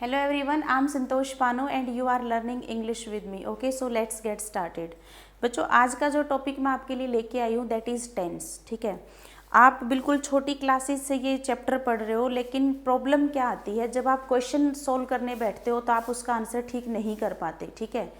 Hello everyone, I'm Santosh Panu and you are learning English with me. Okay, so let's get started. बच्चों आज का जो topic मैं आपके लिए लेके आई हूँ दैट इज़ टेंस. ठीक है, आप बिल्कुल छोटी क्लासेस से ये चैप्टर पढ़ रहे हो, लेकिन प्रॉब्लम क्या आती है जब आप क्वेश्चन सॉल्व करने बैठते हो तो आप उसका आंसर ठीक नहीं कर पाते. ठीक है,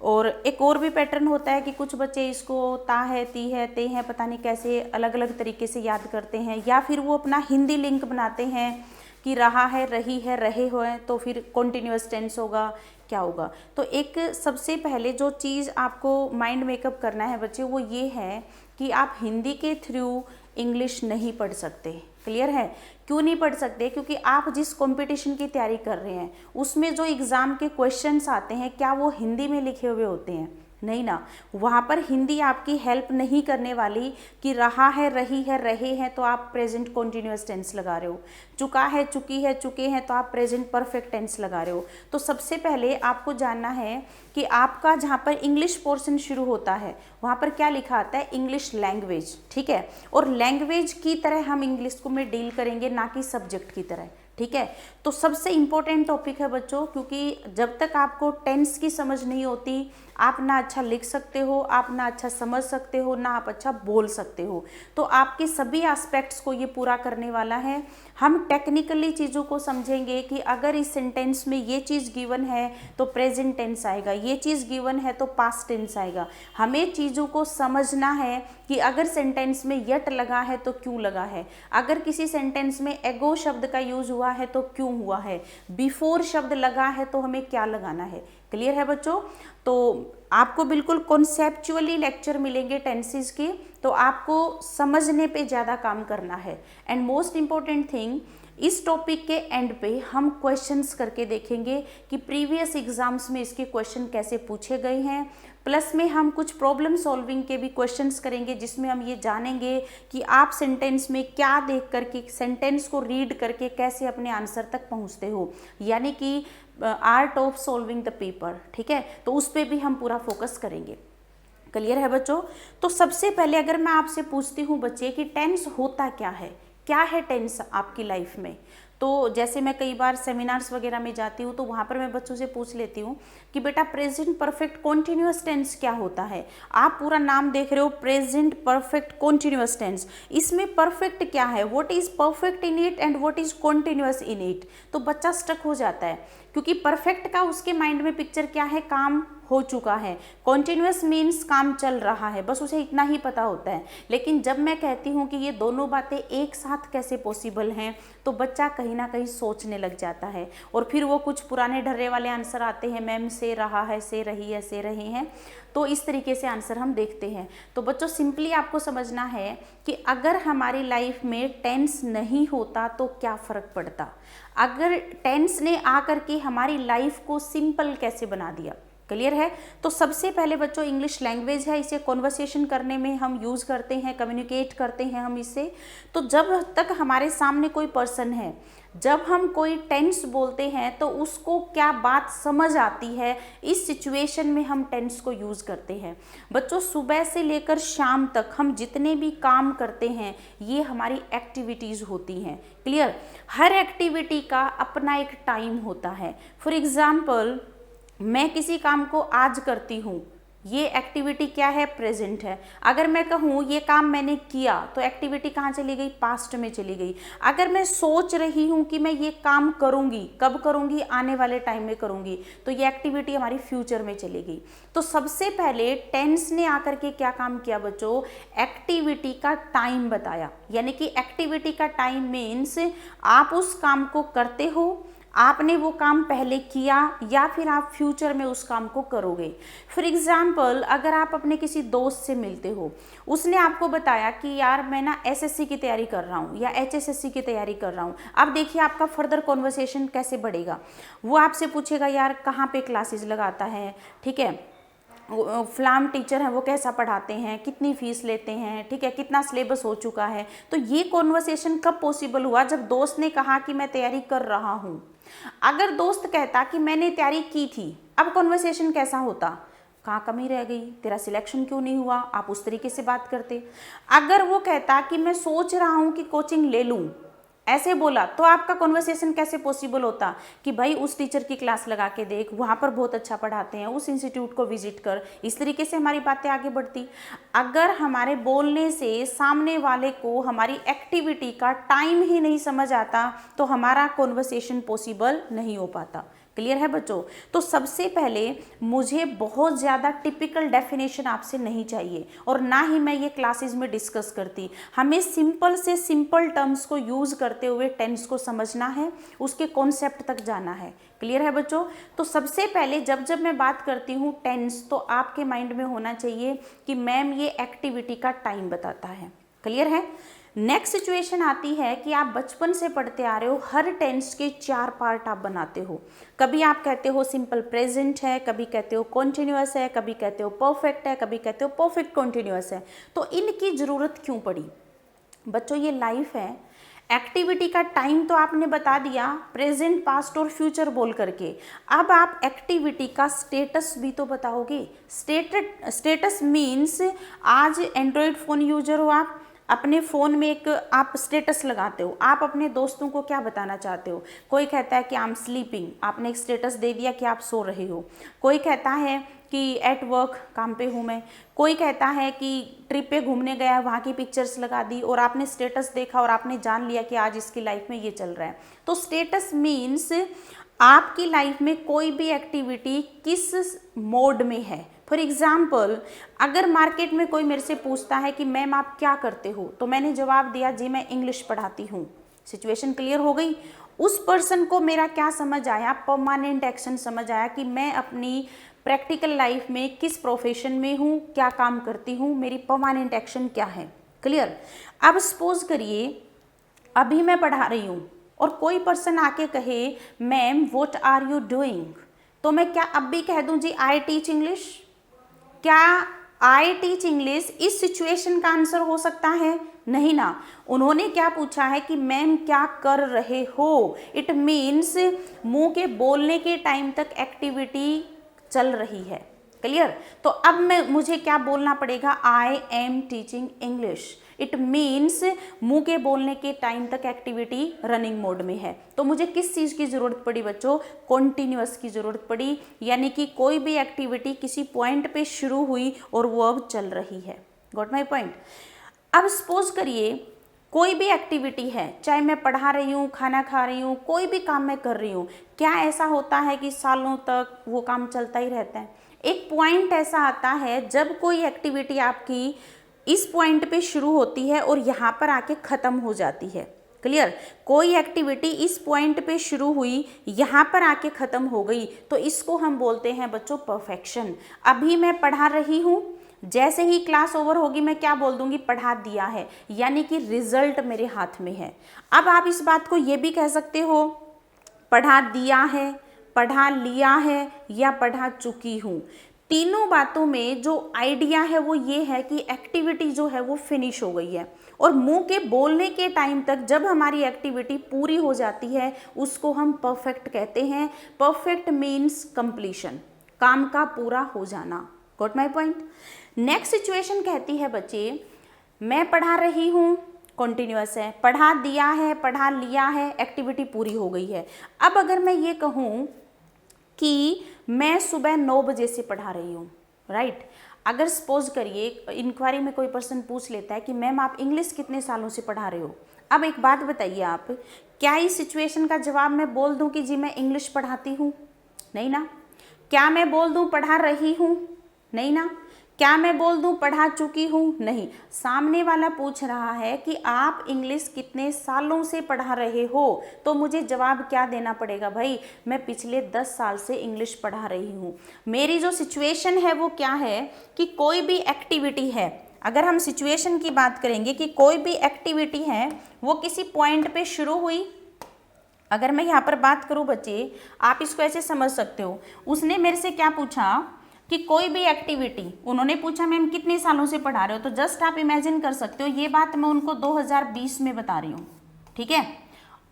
और एक और भी पैटर्न होता है कि कुछ बच्चे इसको ता है, ती है, ते हैं, पता नहीं कैसे अलग अलग तरीके से याद करते हैं, या फिर वो अपना हिंदी लिंक बनाते हैं कि रहा है, रही है, रहे हुए, तो फिर कॉन्टिन्यूअस टेंस होगा, क्या होगा. तो एक सबसे पहले जो चीज़ आपको माइंड मेकअप करना है बच्चे वो ये है कि आप हिंदी के थ्रू इंग्लिश नहीं पढ़ सकते. क्लियर है? क्यों नहीं पढ़ सकते? क्योंकि आप जिस कंपटीशन की तैयारी कर रहे हैं उसमें जो एग्ज़ाम के क्वेश्चंस आते हैं क्या वो हिंदी में लिखे हुए होते हैं? नहीं ना. वहाँ पर हिंदी आपकी हेल्प नहीं करने वाली कि रहा है, रही है, रहे हैं तो आप प्रेजेंट कॉन्टिन्यूअस टेंस लगा रहे हो, चुका है, चुकी है, चुके हैं तो आप प्रेजेंट परफेक्ट टेंस लगा रहे हो. तो सबसे पहले आपको जानना है कि आपका जहाँ पर इंग्लिश पोर्शन शुरू होता है वहाँ पर क्या लिखा आता है? English language. ठीक है, और लैंग्वेज की तरह हम इंग्लिश को में डील करेंगे, ना कि सब्जेक्ट की तरह. ठीक है, तो सबसे इम्पोर्टेंट टॉपिक है बच्चों, क्योंकि जब तक आपको टेंस की समझ नहीं होती आप ना अच्छा लिख सकते हो, आप ना अच्छा समझ सकते हो, ना आप अच्छा बोल सकते हो. तो आपके सभी एस्पेक्ट्स को ये पूरा करने वाला है. हम टेक्निकली चीज़ों को समझेंगे कि अगर इस सेंटेंस में ये चीज़ गिवन है तो प्रेजेंट टेंस आएगा, ये चीज़ गिवन है तो पास्ट टेंस आएगा. हमें चीज़ों को समझना है कि अगर सेंटेंस में यट लगा है तो क्यों लगा है, अगर किसी सेंटेंस में एगो शब्द का यूज हुआ है तो क्यों हुआ है, बिफोर शब्द लगा है तो हमें क्या लगाना है. क्लियर है बच्चों? तो आपको बिल्कुल कॉन्सेप्चुअली लेक्चर मिलेंगे टेंसेस के, तो आपको समझने पे ज़्यादा काम करना है. एंड मोस्ट इम्पॉर्टेंट थिंग, इस टॉपिक के एंड पे हम क्वेश्चंस करके देखेंगे कि प्रीवियस एग्जाम्स में इसके क्वेश्चन कैसे पूछे गए हैं. प्लस में हम कुछ प्रॉब्लम सॉल्विंग के भी क्वेश्चंस करेंगे जिसमें हम ये जानेंगे कि आप सेंटेंस में क्या देख करके, सेंटेंस को रीड करके कैसे अपने आंसर तक पहुंचते हो, यानी कि art of solving the paper. ठीक है, तो उस पर भी हम पूरा फोकस करेंगे. क्लियर है बच्चों? तो सबसे पहले अगर मैं आपसे पूछती हूँ बच्चे कि टेंस होता क्या है टेंस आपकी लाइफ में, तो जैसे मैं कई बार सेमिनार्स वगैरह में जाती हूँ तो वहाँ पर मैं बच्चों से पूछ लेती हूँ कि बेटा प्रेजेंट परफेक्ट कॉन्टिन्यूअस टेंस क्या होता है. आप पूरा नाम देख रहे हो, प्रेजेंट परफेक्ट कॉन्टिन्यूअस टेंस. इसमें परफेक्ट क्या है, what is perfect in it and what is continuous in it. तो बच्चा स्टक हो जाता है, क्योंकि परफेक्ट का उसके माइंड में पिक्चर क्या है, काम हो चुका है. कॉन्टिन्यूअस मीन्स काम चल रहा है, बस उसे इतना ही पता होता है. लेकिन जब मैं कहती हूँ कि ये दोनों बातें एक साथ कैसे पॉसिबल हैं तो बच्चा कहीं ना कहीं सोचने लग जाता है, और फिर वो कुछ पुराने ढर्रे वाले आंसर आते हैं, मैम से रहा है, से रही है, से रहे हैं. तो इस तरीके से आंसर हम देखते हैं. तो बच्चों सिंपली आपको समझना है कि अगर हमारी लाइफ में टेंस नहीं होता तो क्या फ़र्क पड़ता, अगर टेंस ने आकर के हमारी लाइफ को सिंपल कैसे बना दिया. क्लियर है? तो सबसे पहले बच्चों इंग्लिश लैंग्वेज है, इसे कॉन्वर्सेशन करने में हम यूज़ करते हैं, कम्युनिकेट करते हैं हम इससे. तो जब तक हमारे सामने कोई पर्सन है, जब हम कोई टेंस बोलते हैं तो उसको क्या बात समझ आती है, इस सिचुएशन में हम टेंस को यूज़ करते हैं. बच्चों सुबह से लेकर शाम तक हम जितने भी काम करते हैं ये हमारी एक्टिविटीज़ होती हैं. क्लियर? हर एक्टिविटी का अपना एक टाइम होता है. फॉर एग्ज़ाम्पल मैं किसी काम को आज करती हूँ, ये एक्टिविटी क्या है, प्रेजेंट है. अगर मैं कहूँ ये काम मैंने किया तो एक्टिविटी कहाँ चली गई, पास्ट में चली गई. अगर मैं सोच रही हूँ कि मैं ये काम करूँगी, कब करूँगी, आने वाले टाइम में करूँगी, तो ये एक्टिविटी हमारी फ्यूचर में चली गई. तो सबसे पहले टेंस ने आकर के क्या काम किया बच्चों, एक्टिविटी का टाइम बताया. यानी कि एक्टिविटी का टाइम मीन्स आप उस काम को करते हो, आपने वो काम पहले किया, या फिर आप फ्यूचर में उस काम को करोगे. फॉर एग्जाम्पल अगर आप अपने किसी दोस्त से मिलते हो, उसने आपको बताया कि यार मैं ना एसएससी की तैयारी कर रहा हूँ या एचएसएससी की तैयारी कर रहा हूँ. अब देखिए आपका फर्दर कॉन्वर्सेशन कैसे बढ़ेगा. वो आपसे पूछेगा यार कहाँ पे क्लासेस लगाता है, ठीक है, फ्लाम टीचर हैं वो कैसा पढ़ाते हैं, कितनी फीस लेते हैं, ठीक है, कितना सिलेबस हो चुका है. तो ये कॉन्वर्सेशन कब पॉसिबल हुआ, जब दोस्त ने कहा कि मैं तैयारी कर रहा हूँ. अगर दोस्त कहता कि मैंने तैयारी की थी, अब कॉन्वर्सेशन कैसा होता, कहाँ कमी रह गई, तेरा सिलेक्शन क्यों नहीं हुआ, आप उस तरीके से बात करते. अगर वो कहता कि मैं सोच रहा हूँ कि कोचिंग ले लूँ, ऐसे बोला तो आपका कॉन्वर्सेशन कैसे पॉसिबल होता कि भाई उस टीचर की क्लास लगा के देख, वहाँ पर बहुत अच्छा पढ़ाते हैं, उस इंस्टीट्यूट को विजिट कर। इस तरीके से हमारी बातें आगे बढ़ती। अगर हमारे बोलने से सामने वाले को हमारी एक्टिविटी का टाइम ही नहीं समझ आता तो हमारा कॉन्वर्सेशन पॉसिबल नहीं हो पाता। क्लियर है बच्चों? तो सबसे पहले मुझे बहुत ज़्यादा टिपिकल डेफिनेशन आपसे नहीं चाहिए और ना ही मैं ये क्लासेस में डिस्कस करती। हमें सिंपल से सिंपल टर्म्स को यूज़ करते हुए टेंस को समझना है, उसके कॉन्सेप्ट तक जाना है। क्लियर है बच्चों? तो सबसे पहले जब जब मैं बात करती हूँ टेंस, तो आपके माइंड में होना चाहिए कि मैम ये एक्टिविटी का टाइम बताता है। क्लियर है? नेक्स्ट सिचुएशन आती है कि आप बचपन से पढ़ते आ रहे हो, हर टेंस के 4 पार्ट आप बनाते हो। कभी आप कहते हो सिंपल प्रेजेंट है, कभी कहते हो कॉन्टिन्यूअस है, कभी कहते हो परफेक्ट है, कभी कहते हो परफेक्ट कॉन्टिन्यूअस है। तो इनकी ज़रूरत क्यों पड़ी? बच्चों ये लाइफ है। एक्टिविटी का टाइम तो आपने बता दिया प्रेजेंट, पास्ट और फ्यूचर बोल करके। अब आप एक्टिविटी का स्टेटस भी तो बताओगे। स्टेटस मीन्स आज एंड्रॉयड फ़ोन यूजर हो आप, अपने फ़ोन में एक आप स्टेटस लगाते हो, आप अपने दोस्तों को क्या बताना चाहते हो? कोई कहता है कि आई एम स्लीपिंग, आपने एक स्टेटस दे दिया कि आप सो रहे हो। कोई कहता है कि एट वर्क, काम पे हूँ मैं। कोई कहता है कि ट्रिप पे घूमने गया है, वहाँ की पिक्चर्स लगा दी और आपने स्टेटस देखा और आपने जान लिया कि आज इसकी लाइफ में ये चल रहा है। तो स्टेटस मीन्स आपकी लाइफ में कोई भी एक्टिविटी किस मोड में है। फॉर एग्जाम्पल, अगर मार्केट में कोई मेरे से पूछता है कि मैम आप क्या करते हो, तो मैंने जवाब दिया जी मैं इंग्लिश पढ़ाती हूँ। सिचुएशन क्लियर हो गई? उस पर्सन को मेरा क्या समझ आया? परमानेंट एक्शन समझ आया कि मैं अपनी प्रैक्टिकल लाइफ में किस प्रोफेशन में हूँ, क्या काम करती हूँ, मेरी परमानेंट एक्शन क्या है। क्लियर? अब सपोज करिए अभी मैं पढ़ा रही हूँ और कोई पर्सन आके कहे ma'am what are you doing, तो मैं क्या अब भी कह दूँ जी आई टीच इंग्लिश? क्या आई टीच इंग्लिश इस सिचुएशन का आंसर हो सकता है? नहीं ना। उन्होंने क्या पूछा है कि मैम क्या कर रहे हो। इट मीन्स मुंह के बोलने के टाइम तक एक्टिविटी चल रही है। क्लियर? तो अब मुझे क्या बोलना पड़ेगा? आई am teaching English. It means मुंह के बोलने के टाइम तक एक्टिविटी रनिंग मोड में है। तो मुझे किस चीज़ की ज़रूरत पड़ी बच्चों? कॉन्टिन्यूअस की ज़रूरत पड़ी, यानी कि कोई भी एक्टिविटी किसी पॉइंट पे शुरू हुई और वो अब चल रही है। Got my point? अब सपोज करिए कोई भी एक्टिविटी है, चाहे मैं पढ़ा रही हूँ, खाना खा रही हूँ, कोई भी काम मैं कर रही हूँ, क्या ऐसा होता है कि सालों तक वो काम चलता ही रहता है? एक पॉइंट ऐसा आता है जब कोई एक्टिविटी आपकी इस पॉइंट पे शुरू होती है और यहाँ पर आके ख़त्म हो जाती है। क्लियर? कोई एक्टिविटी इस पॉइंट पे शुरू हुई, यहाँ पर आके ख़त्म हो गई, तो इसको हम बोलते हैं बच्चों परफेक्शन। अभी मैं पढ़ा रही हूँ, जैसे ही क्लास ओवर होगी मैं क्या बोल दूंगी? पढ़ा दिया है, यानी कि रिजल्ट मेरे हाथ में है। अब आप इस बात को ये भी कह सकते हो पढ़ा दिया है, पढ़ा लिया है या पढ़ा चुकी हूँ। तीनों बातों में जो आइडिया है वो ये है कि एक्टिविटी जो है वो फिनिश हो गई है और मुंह के बोलने के टाइम तक जब हमारी एक्टिविटी पूरी हो जाती है उसको हम परफेक्ट कहते हैं। परफेक्ट मीन्स कंप्लीशन, काम का पूरा हो जाना। Got my point? Next situation कहती है बच्चे मैं पढ़ा रही हूँ, कॉन्टिन्यूअस है, पढ़ा दिया है, पढ़ा लिया है, एक्टिविटी पूरी हो गई है। अब अगर मैं ये कहूँ कि मैं सुबह 9 बजे से पढ़ा रही हूँ, राइट? अगर सपोज करिए इंक्वायरी में कोई पर्सन पूछ लेता है कि मैम आप इंग्लिश कितने सालों से पढ़ा रहे हो। अब एक बात बताइए आप, क्या इस सिचुएशन का जवाब मैं बोल दूँ कि जी मैं इंग्लिश पढ़ाती हूँ? नहीं ना। क्या मैं बोल दूँ पढ़ा रही हूँ? नहीं ना। क्या मैं बोल दूं पढ़ा चुकी हूँ? नहीं। सामने वाला पूछ रहा है कि आप इंग्लिश कितने सालों से पढ़ा रहे हो, तो मुझे जवाब क्या देना पड़ेगा? भाई मैं पिछले 10 साल से इंग्लिश पढ़ा रही हूँ। मेरी जो सिचुएशन है वो क्या है कि कोई भी एक्टिविटी है, अगर हम सिचुएशन की बात करेंगे कि कोई भी एक्टिविटी है वो किसी पॉइंट पे शुरू हुई। अगर मैं यहाँ पर बात करूँ बच्चे, आप इसको ऐसे समझ सकते हो, उसने मेरे से क्या पूछा कि कोई भी एक्टिविटी, उन्होंने पूछा मैम कितने सालों से पढ़ा रहे हो, तो जस्ट आप इमेजिन कर सकते हो ये बात मैं उनको 2020 में बता रही हूँ। ठीक है?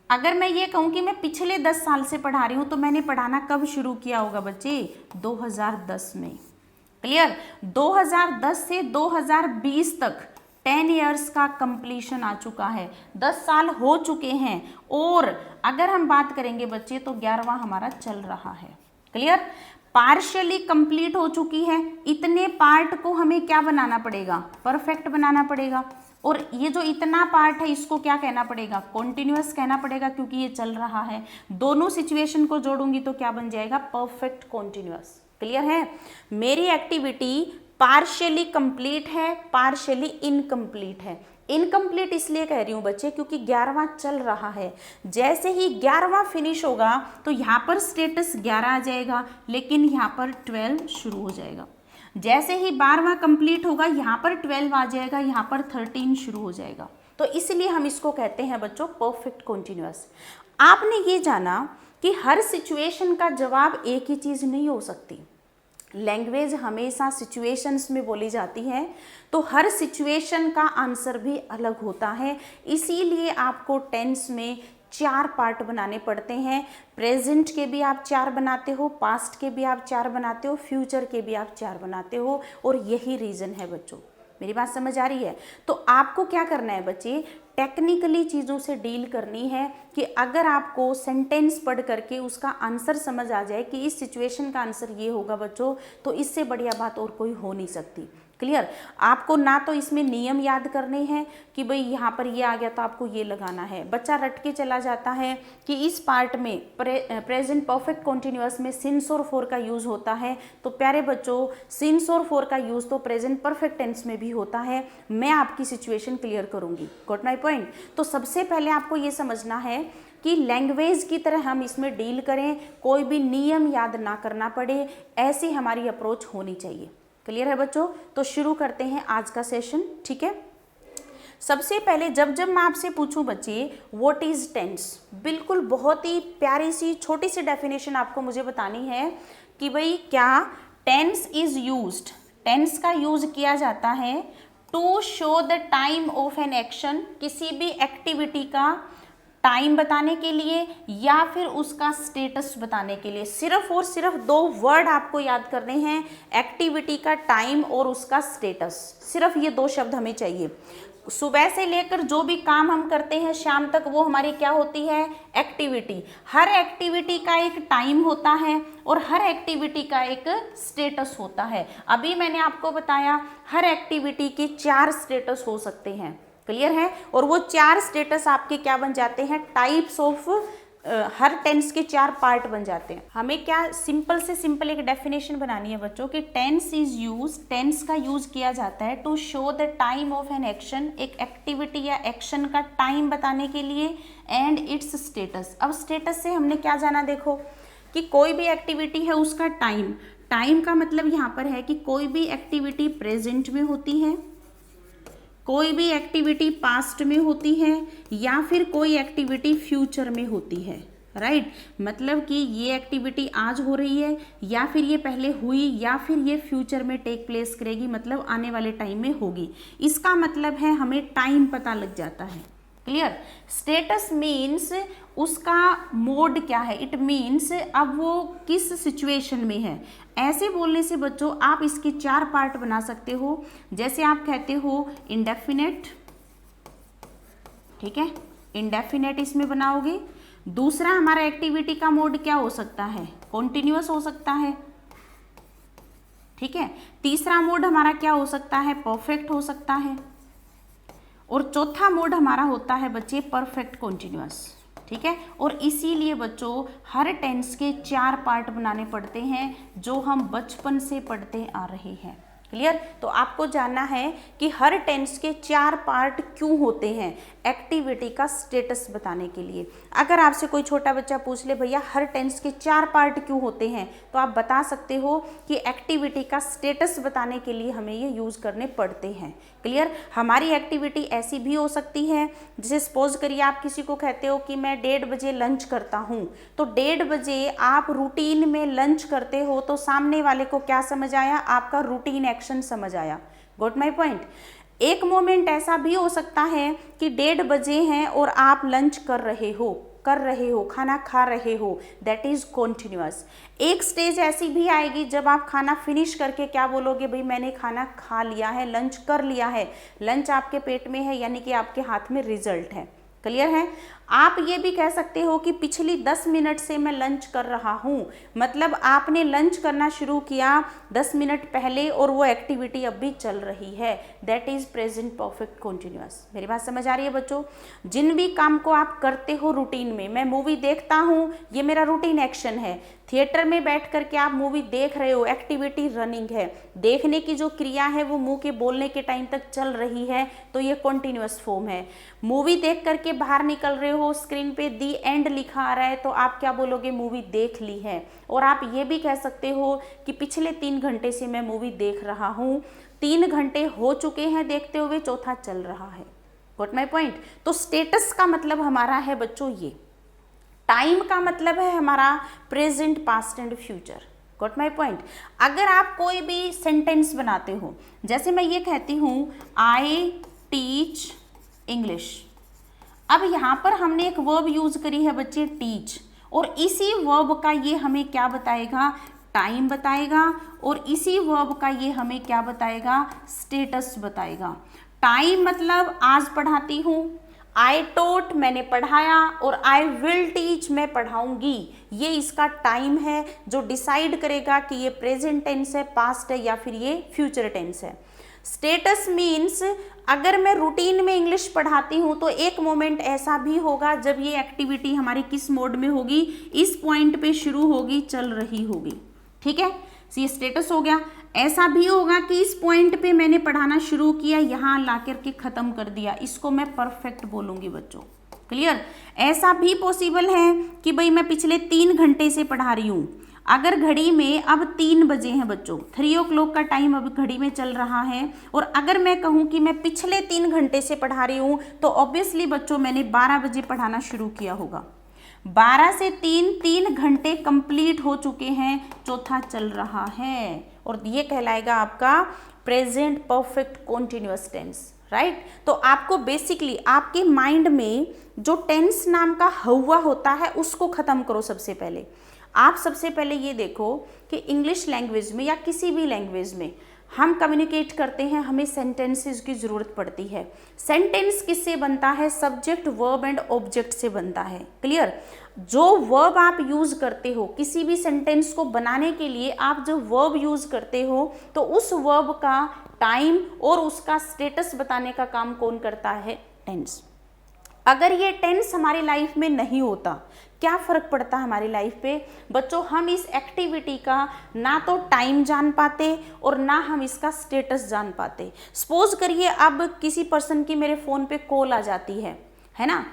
अगर मैं ये कहूँ कि मैं पिछले 10 साल से पढ़ा रही हूँ, तो मैंने पढ़ाना कब शुरू किया होगा बच्चे? 2010 में। क्लियर? 2010 से 2020 तक 10 ईयर्स का कंप्लीशन आ चुका है, 10 साल हो चुके हैं। और अगर हम बात करेंगे बच्चे तो 11वां हमारा चल रहा है। क्लियर? पार्शियली कंप्लीट हो चुकी है, इतने पार्ट को हमें क्या बनाना पड़ेगा, परफेक्ट बनाना पड़ेगा। और ये जो इतना पार्ट है इसको क्या कहना पड़ेगा, कॉन्टिन्यूअस कहना पड़ेगा, क्योंकि ये चल रहा है। दोनों सिचुएशन को जोड़ूंगी तो क्या बन जाएगा, परफेक्ट कॉन्टिन्यूअस। क्लियर है? मेरी एक्टिविटी पार्शियली कंप्लीट है, पार्शियली इनकम्प्लीट है। इनकम्प्लीट इसलिए कह रही हूँ बच्चे क्योंकि 11वां चल रहा है। जैसे ही 11वां फिनिश होगा तो यहाँ पर स्टेटस 11 आ जाएगा, लेकिन यहाँ पर 12 शुरू हो जाएगा। जैसे ही 12वां कंप्लीट होगा यहाँ पर 12 आ जाएगा, यहाँ पर 13 शुरू हो जाएगा। तो इसलिए हम इसको कहते हैं बच्चों परफेक्ट कॉन्टिन्यूअस। आपने ये जाना कि हर सिचुएशन का जवाब एक ही चीज़ नहीं हो सकती। लैंग्वेज हमेशा सिचुएशंस में बोली जाती है, तो हर सिचुएशन का आंसर भी अलग होता है। इसीलिए आपको टेंस में 4 पार्ट बनाने पड़ते हैं। प्रेजेंट के भी आप 4 बनाते हो, पास्ट के भी आप 4 बनाते हो, फ्यूचर के भी आप 4 बनाते हो। और यही रीज़न है बच्चों। मेरी बात समझ आ रही है? तो आपको क्या करना है बच्चे, टेक्निकली चीज़ों से डील करनी है कि अगर आपको सेंटेंस पढ़ करके उसका आंसर समझ आ जाए कि इस सिचुएशन का आंसर ये होगा बच्चों, तो इससे बढ़िया बात और कोई हो नहीं सकती। क्लियर? आपको ना तो इसमें नियम याद करने हैं कि भाई यहाँ पर ये आ गया तो आपको ये लगाना है। बच्चा रट के चला जाता है कि इस पार्ट में प्रेजेंट परफेक्ट कॉन्टिन्यूअस में सिंस और फॉर का यूज़ होता है। तो प्यारे बच्चों, सिंस और फॉर का यूज़ तो प्रेजेंट परफेक्ट टेंस में भी होता है। मैं आपकी सिचुएशन क्लियर करूँगी। Got my point? तो सबसे पहले आपको ये समझना है कि लैंग्वेज की तरह हम इसमें डील करें, कोई भी नियम याद ना करना पड़े, ऐसी हमारी अप्रोच होनी चाहिए। क्लियर है बच्चों? तो शुरू करते हैं आज का सेशन। ठीक है, सबसे पहले जब मैं आपसे पूछूं बच्चे व्हाट इज टेंस, बिल्कुल बहुत ही प्यारी सी छोटी सी डेफिनेशन आपको मुझे बतानी है कि भाई क्या टेंस इज यूज्ड, टेंस का यूज किया जाता है to show the time of an action, किसी भी एक्टिविटी का टाइम बताने के लिए या फिर उसका स्टेटस बताने के लिए। सिर्फ और सिर्फ 2 वर्ड आपको याद करने हैं, एक्टिविटी का टाइम और उसका स्टेटस। सिर्फ ये 2 शब्द हमें चाहिए। सुबह से लेकर जो भी काम हम करते हैं शाम तक वो हमारी क्या होती है, एक्टिविटी। हर एक्टिविटी का एक टाइम होता है और हर एक्टिविटी का एक स्टेटस होता है। अभी मैंने आपको बताया हर एक्टिविटी के 4 स्टेटस हो सकते हैं। क्लियर है? और वो 4 स्टेटस आपके क्या बन जाते हैं, टाइप्स ऑफ, हर टेंस के 4 पार्ट बन जाते हैं। हमें क्या सिंपल से सिंपल एक डेफिनेशन बनानी है बच्चों कि टेंस इज यूज, टेंस का यूज किया जाता है to show the time of an action, एक एक्टिविटी या एक्शन का टाइम बताने के लिए, एंड इट्स स्टेटस। अब स्टेटस से हमने क्या जाना, देखो कि कोई भी एक्टिविटी है उसका टाइम, टाइम का मतलब यहाँ पर है कि कोई भी एक्टिविटी प्रेजेंट में होती है, कोई भी एक्टिविटी पास्ट में होती है या फिर कोई एक्टिविटी फ्यूचर में होती है। राइट? मतलब कि ये एक्टिविटी आज हो रही है या फिर ये पहले हुई या फिर ये फ्यूचर में टेक प्लेस करेगी, मतलब आने वाले टाइम में होगी। इसका मतलब है हमें टाइम पता लग जाता है। क्लियर? स्टेटस मीन्स उसका मोड क्या है, इट मीन्स अब वो किस सिचुएशन में है। ऐसे बोलने से बच्चों आप इसके 4 पार्ट बना सकते हो। जैसे आप कहते हो इंडेफिनेट, ठीक है, इंडेफिनेट इसमें बनाओगे। दूसरा हमारा एक्टिविटी का मोड क्या हो सकता है, कॉन्टिन्यूअस हो सकता है। ठीक है, तीसरा मोड हमारा क्या हो सकता है, परफेक्ट हो सकता है। और चौथा मोड हमारा होता है बच्चे परफेक्ट कॉन्टिन्यूअस। ठीक है, और इसीलिए बच्चों हर टेंस के 4 पार्ट बनाने पड़ते हैं जो हम बचपन से पढ़ते आ रहे हैं। क्लियर? तो आपको जानना है कि हर टेंस के 4 पार्ट क्यों होते हैं, एक्टिविटी का स्टेटस बताने के लिए। अगर आपसे कोई छोटा बच्चा पूछ ले भैया हर टेंस के 4 पार्ट क्यों होते हैं, तो आप बता सकते हो कि एक्टिविटी का स्टेटस बताने के लिए हमें ये यूज़ करने पड़ते हैं। क्लियर? हमारी एक्टिविटी ऐसी भी हो सकती है, जैसे सपोज करिए आप किसी को कहते हो कि मैं 1:30 बजे लंच करता हूँ, तो 1:30 बजे आप रूटीन में लंच करते हो तो सामने वाले को क्या समझ आया, आपका रूटीन एक्शन समझ आया। Got my point? एक मोमेंट ऐसा भी हो सकता है कि 1:30 बजे हैं और आप लंच कर रहे हो, कर रहे हो, खाना खा रहे हो, दैट इज कॉन्टिन्यूअस। एक स्टेज ऐसी भी आएगी जब आप खाना फिनिश करके क्या बोलोगे, भाई मैंने खाना खा लिया है, लंच कर लिया है, लंच आपके पेट में है, यानी कि आपके हाथ में रिजल्ट है। क्लियर है। आप ये भी कह सकते हो कि पिछली 10 मिनट से मैं लंच कर रहा हूँ, मतलब आपने लंच करना शुरू किया 10 मिनट पहले और वो एक्टिविटी अब भी चल रही है, that is present perfect continuous. मेरी बात समझ आ रही है बच्चों। जिन भी काम को आप करते हो रूटीन में, मैं मूवी देखता हूँ, ये मेरा रूटीन एक्शन है। थिएटर में बैठ करके आप मूवी देख रहे हो, एक्टिविटी रनिंग है, देखने की जो क्रिया है वो मुंह के बोलने के टाइम तक चल रही है, तो ये कॉन्टिन्यूअस फॉर्म है। मूवी देख करके बाहर निकल रहे हो, स्क्रीन पे दी एंड लिखा आ रहा है, तो आप क्या बोलोगे, मूवी देख ली है। और आप ये भी कह सकते हो कि पिछले 3 घंटे से मैं मूवी देख रहा हूँ, 3 घंटे हो चुके हैं देखते हुए, चौथा चल रहा है। Got my point. तो स्टेटस का मतलब हमारा है बच्चों ये, टाइम का मतलब है हमारा present, past and future. Got my point. अगर आप कोई भी सेंटेंस बनाते हो, जैसे मैं ये कहती हूँ आई टीच इंग्लिश, अब यहाँ पर हमने एक वर्ब यूज करी है बच्चे टीच, और इसी वर्ब का ये हमें क्या बताएगा, टाइम बताएगा, और इसी वर्ब का ये हमें क्या बताएगा, स्टेटस बताएगा। टाइम मतलब आज पढ़ाती हूँ, आई टॉट मैंने पढ़ाया, और आई विल टीच मैं पढ़ाऊंगी, ये इसका टाइम है जो डिसाइड करेगा कि ये प्रेजेंट टेंस है, पास्ट है, या फिर ये फ्यूचर टेंस है। स्टेटस मीन्स अगर मैं रूटीन में इंग्लिश पढ़ाती हूँ तो एक मोमेंट ऐसा भी होगा जब ये एक्टिविटी हमारी किस मोड में होगी, इस पॉइंट पे शुरू होगी, चल रही होगी। ठीक है, ये स्टेटस हो गया। ऐसा भी होगा कि इस पॉइंट पे मैंने पढ़ाना शुरू किया, यहाँ ला करके खत्म कर दिया, इसको मैं परफेक्ट बोलूंगी बच्चों। क्लियर। ऐसा भी पॉसिबल है कि भाई मैं पिछले 3 घंटे से पढ़ा रही हूँ, अगर घड़ी में अब 3 बजे हैं बच्चों, 3 o'clock का टाइम अब घड़ी में चल रहा है, और अगर मैं कहूँ कि मैं पिछले 3 घंटे से पढ़ा रही हूँ, तो ऑब्वियसली बच्चों मैंने 12 बजे पढ़ाना शुरू किया होगा। 12 से 3 घंटे कंप्लीट हो चुके हैं, चौथा चल रहा है, और ये कहलाएगा आपका present perfect continuous tense. Right. तो आपको बेसिकली आपके माइंड में जो टेंस नाम का हवा होता है उसको खत्म करो। सबसे पहले आप सबसे पहले ये देखो कि इंग्लिश लैंग्वेज में या किसी भी लैंग्वेज में हम कम्युनिकेट करते हैं, हमें सेंटेंसेस की ज़रूरत पड़ती है। सेंटेंस किससे बनता है, सब्जेक्ट वर्ब एंड ऑब्जेक्ट से बनता है। क्लियर। जो वर्ब आप यूज़ करते हो किसी भी सेंटेंस को बनाने के लिए, आप जो वर्ब यूज़ करते हो तो उस वर्ब का टाइम और उसका स्टेटस बताने का काम कौन करता है, टेंस। अगर ये टेंस हमारी लाइफ में नहीं होता, क्या फ़र्क पड़ता है हमारी लाइफ पे बच्चों, हम इस एक्टिविटी का ना तो टाइम जान पाते और ना हम इसका स्टेटस जान पाते। सपोज करिए अब किसी पर्सन की मेरे फ़ोन पे कॉल आ जाती है ना,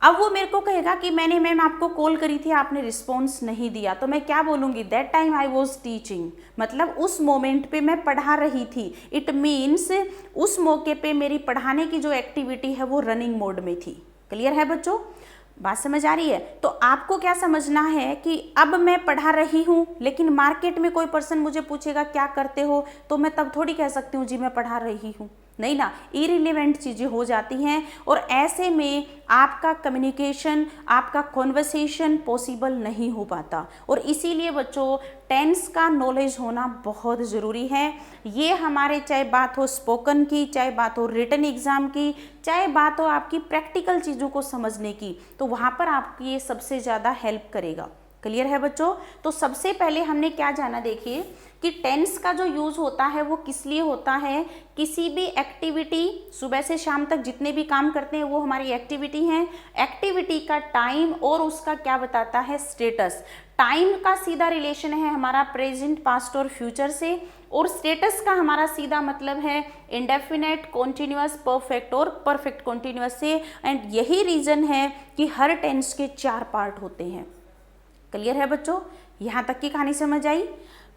अब वो मेरे को कहेगा कि मैंने मैम आपको कॉल करी थी, आपने रिस्पॉन्स नहीं दिया, तो मैं क्या बोलूँगी, that time I was teaching, मतलब उस मोमेंट पे मैं पढ़ा रही थी। इट मीन्स उस मौके पे मेरी पढ़ाने की जो एक्टिविटी है वो रनिंग मोड में थी। क्लियर है बच्चों, बात समझ आ रही है। तो आपको क्या समझना है कि अब मैं पढ़ा रही हूँ, लेकिन मार्केट में कोई पर्सन मुझे पूछेगा क्या करते हो, तो मैं तब थोड़ी कह सकती हूँ जी मैं पढ़ा रही हूँ, नहीं ना, इरिलेवेंट चीज़ें हो जाती हैं, और ऐसे में आपका कम्युनिकेशन, आपका कॉन्वर्सेशन पॉसिबल नहीं हो पाता। और इसीलिए बच्चों टेंस का नॉलेज होना बहुत ज़रूरी है। ये हमारे चाहे बात हो स्पोकन की, चाहे बात हो रिटन एग्ज़ाम की, चाहे बात हो आपकी प्रैक्टिकल चीज़ों को समझने की, तो वहाँ पर आपकी ये सबसे ज़्यादा हेल्प करेगा। क्लियर है बच्चों। तो सबसे पहले हमने क्या जाना, देखिए कि टेंस का जो यूज़ होता है वो किस लिए होता है, किसी भी एक्टिविटी सुबह से शाम तक जितने भी काम करते हैं वो हमारी एक्टिविटी हैं, एक्टिविटी का टाइम और उसका क्या बताता है, स्टेटस। टाइम का सीधा रिलेशन है हमारा प्रेजेंट, पास्ट और फ्यूचर से, और स्टेटस का हमारा सीधा मतलब है इंडेफिनेट, कॉन्टिन्यूअस, परफेक्ट और परफेक्ट कॉन्टिन्यूअस से। एंड यही रीज़न है कि हर टेंस के 4 पार्ट होते हैं। क्लियर है बच्चों, यहाँ तक की कहानी समझ आई।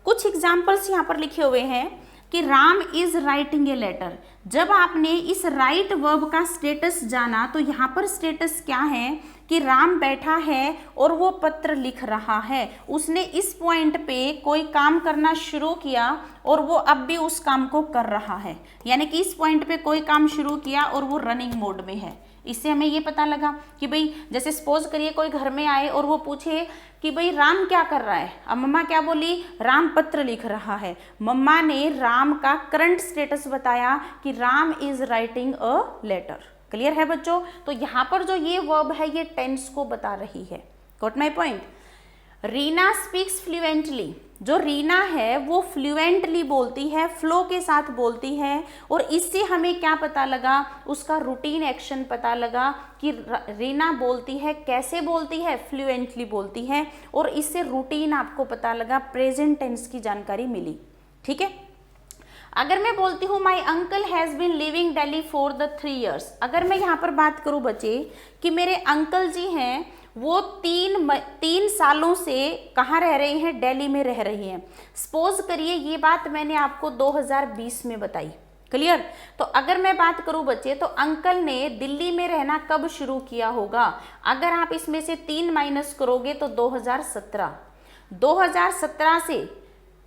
कुछ एग्जाम्पल्स यहाँ पर लिखे हुए हैं कि Ram is writing a letter, जब आपने इस राइट वर्ब का स्टेटस जाना तो यहाँ पर स्टेटस क्या है कि राम बैठा है और वो पत्र लिख रहा है। उसने इस पॉइंट पे कोई काम करना शुरू किया और वो अब भी उस काम को कर रहा है, यानी कि इस पॉइंट पे कोई काम शुरू किया और वो रनिंग मोड में है। इससे हमें ये पता लगा कि भाई जैसे सपोज करिए कोई घर में आए और वो पूछे कि भाई राम क्या कर रहा है। अब मम्मा क्या बोली, राम पत्र लिख रहा है। मम्मा ने राम का करंट स्टेटस बताया कि Ram is writing a letter. Clear है बच्चों? तो यहाँ पर जो ये वर्ब है ये टेंस को बता रही है। Got my point? Reena speaks fluently, जो रीना है वो फ्लुएंटली बोलती है, फ्लो के साथ बोलती है। और इससे हमें क्या पता लगा, उसका रूटीन एक्शन पता लगा कि रीना बोलती है, कैसे बोलती है, फ्लुएंटली बोलती है। और इससे रूटीन आपको पता लगा, प्रेजेंट टेंस की जानकारी मिली। ठीक है। अगर मैं बोलती हूँ my uncle has been living Delhi for the 3 years, अगर मैं यहाँ पर बात करूँ बच्चे कि मेरे अंकल जी हैं वो 3 सालों से कहाँ रह रहे हैं, दिल्ली में रह रही हैं। सपोज करिए ये बात मैंने आपको 2020 में बताई। क्लियर? तो अगर मैं बात करूं बच्चे तो अंकल ने दिल्ली में रहना कब शुरू किया होगा? अगर आप इसमें से 3 माइनस करोगे तो 2017 से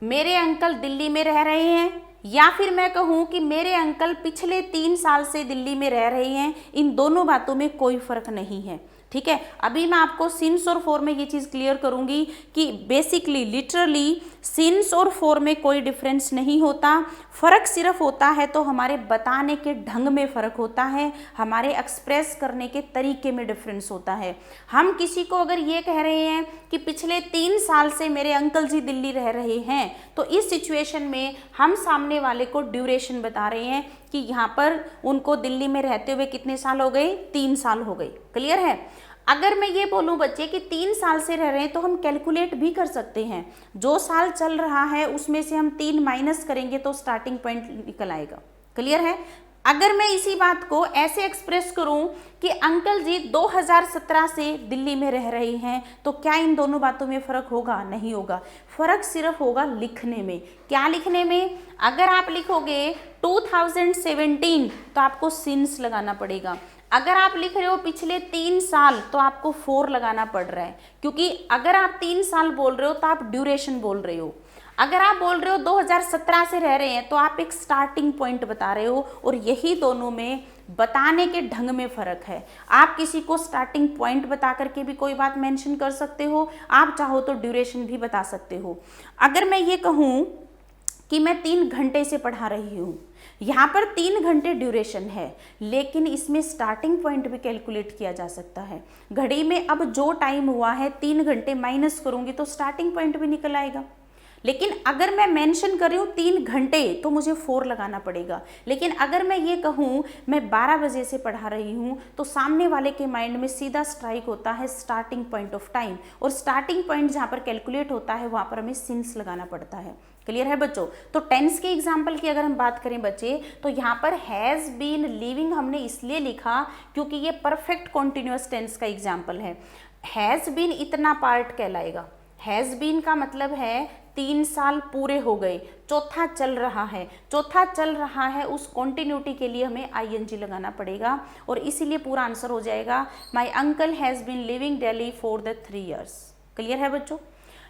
मेरे अंकल दिल्ली में रह रहे हैं, या फिर मैं कहूं कि मेरे अंकल पिछले 3 साल से दिल्ली में रह रहे हैं। इन दोनों बातों में कोई फर्क नहीं है। ठीक है। अभी मैं आपको सिंस और फॉर में ये चीज़ क्लियर करूंगी कि बेसिकली लिटरली सिंस और फॉर में कोई डिफरेंस नहीं होता। फ़र्क सिर्फ होता है तो हमारे बताने के ढंग में फ़र्क होता है, हमारे एक्सप्रेस करने के तरीके में डिफरेंस होता है। हम किसी को अगर ये कह रहे हैं कि पिछले 3 साल से मेरे अंकल जी दिल्ली रह रहे हैं, तो इस सिचुएशन में हम सामने वाले को ड्यूरेशन बता रहे हैं कि यहाँ पर उनको दिल्ली में रहते हुए कितने साल हो गए, 3 साल हो गए। क्लियर है? अगर मैं ये बोलूं बच्चे कि 3 साल से रह रहे हैं तो हम कैलकुलेट भी कर सकते हैं। जो साल चल रहा है उसमें से हम 3 माइनस करेंगे तो स्टार्टिंग पॉइंट निकल आएगा। क्लियर है? अगर मैं इसी बात को ऐसे एक्सप्रेस करूं कि अंकल जी 2017 से दिल्ली में रह रहे हैं, तो क्या इन दोनों बातों में फ़र्क होगा? नहीं होगा। फ़र्क सिर्फ होगा लिखने में। क्या लिखने में? अगर आप लिखोगे 2017 तो आपको सिंस लगाना पड़ेगा। अगर आप लिख रहे हो पिछले 3 साल तो आपको 4 लगाना पड़ रहा है, क्योंकि अगर आप 3 साल बोल रहे हो तो आप ड्यूरेशन बोल रहे हो। अगर आप बोल रहे हो 2017 से रह रहे हैं तो आप एक स्टार्टिंग पॉइंट बता रहे हो। और यही दोनों में बताने के ढंग में फ़र्क है। आप किसी को स्टार्टिंग पॉइंट बता करके भी कोई बात मेंशन कर सकते हो, आप चाहो तो ड्यूरेशन भी बता सकते हो। अगर मैं ये कहूँ कि मैं 3 घंटे से पढ़ा रही हूँ, यहाँ पर 3 घंटे ड्यूरेशन है, लेकिन इसमें स्टार्टिंग पॉइंट भी कैलकुलेट किया जा सकता है। घड़ी में अब जो टाइम हुआ है 3 घंटे माइनस करूँगी तो स्टार्टिंग पॉइंट भी निकल आएगा। लेकिन अगर मैं मेंशन कर रही हूँ 3 घंटे तो मुझे 4 लगाना पड़ेगा। लेकिन अगर मैं ये कहूँ मैं 12 बजे से पढ़ा रही हूँ तो सामने वाले के माइंड में सीधा स्ट्राइक होता है स्टार्टिंग पॉइंट ऑफ टाइम, और स्टार्टिंग पॉइंट जहाँ पर कैलकुलेट होता है वहाँ पर हमें सिंस लगाना पड़ता है। क्लियर है बच्चों? तो टेंस के एग्जाम्पल की अगर हम बात करें बच्चे तो यहाँ पर हैज़ बीन लिविंग हमने इसलिए लिखा क्योंकि ये परफेक्ट कॉन्टिन्यूअस टेंस का एग्जाम्पल है। हैज़ बीन इतना पार्ट कहलाएगा। हैज़ बीन का मतलब है 3 साल पूरे हो गए, चौथा चल रहा है। चौथा चल रहा है उस कॉन्टिन्यूटी के लिए हमें आईएनजी लगाना पड़ेगा, और इसीलिए पूरा आंसर हो जाएगा my uncle has been living Delhi for the 3 years। Clear है बच्चों?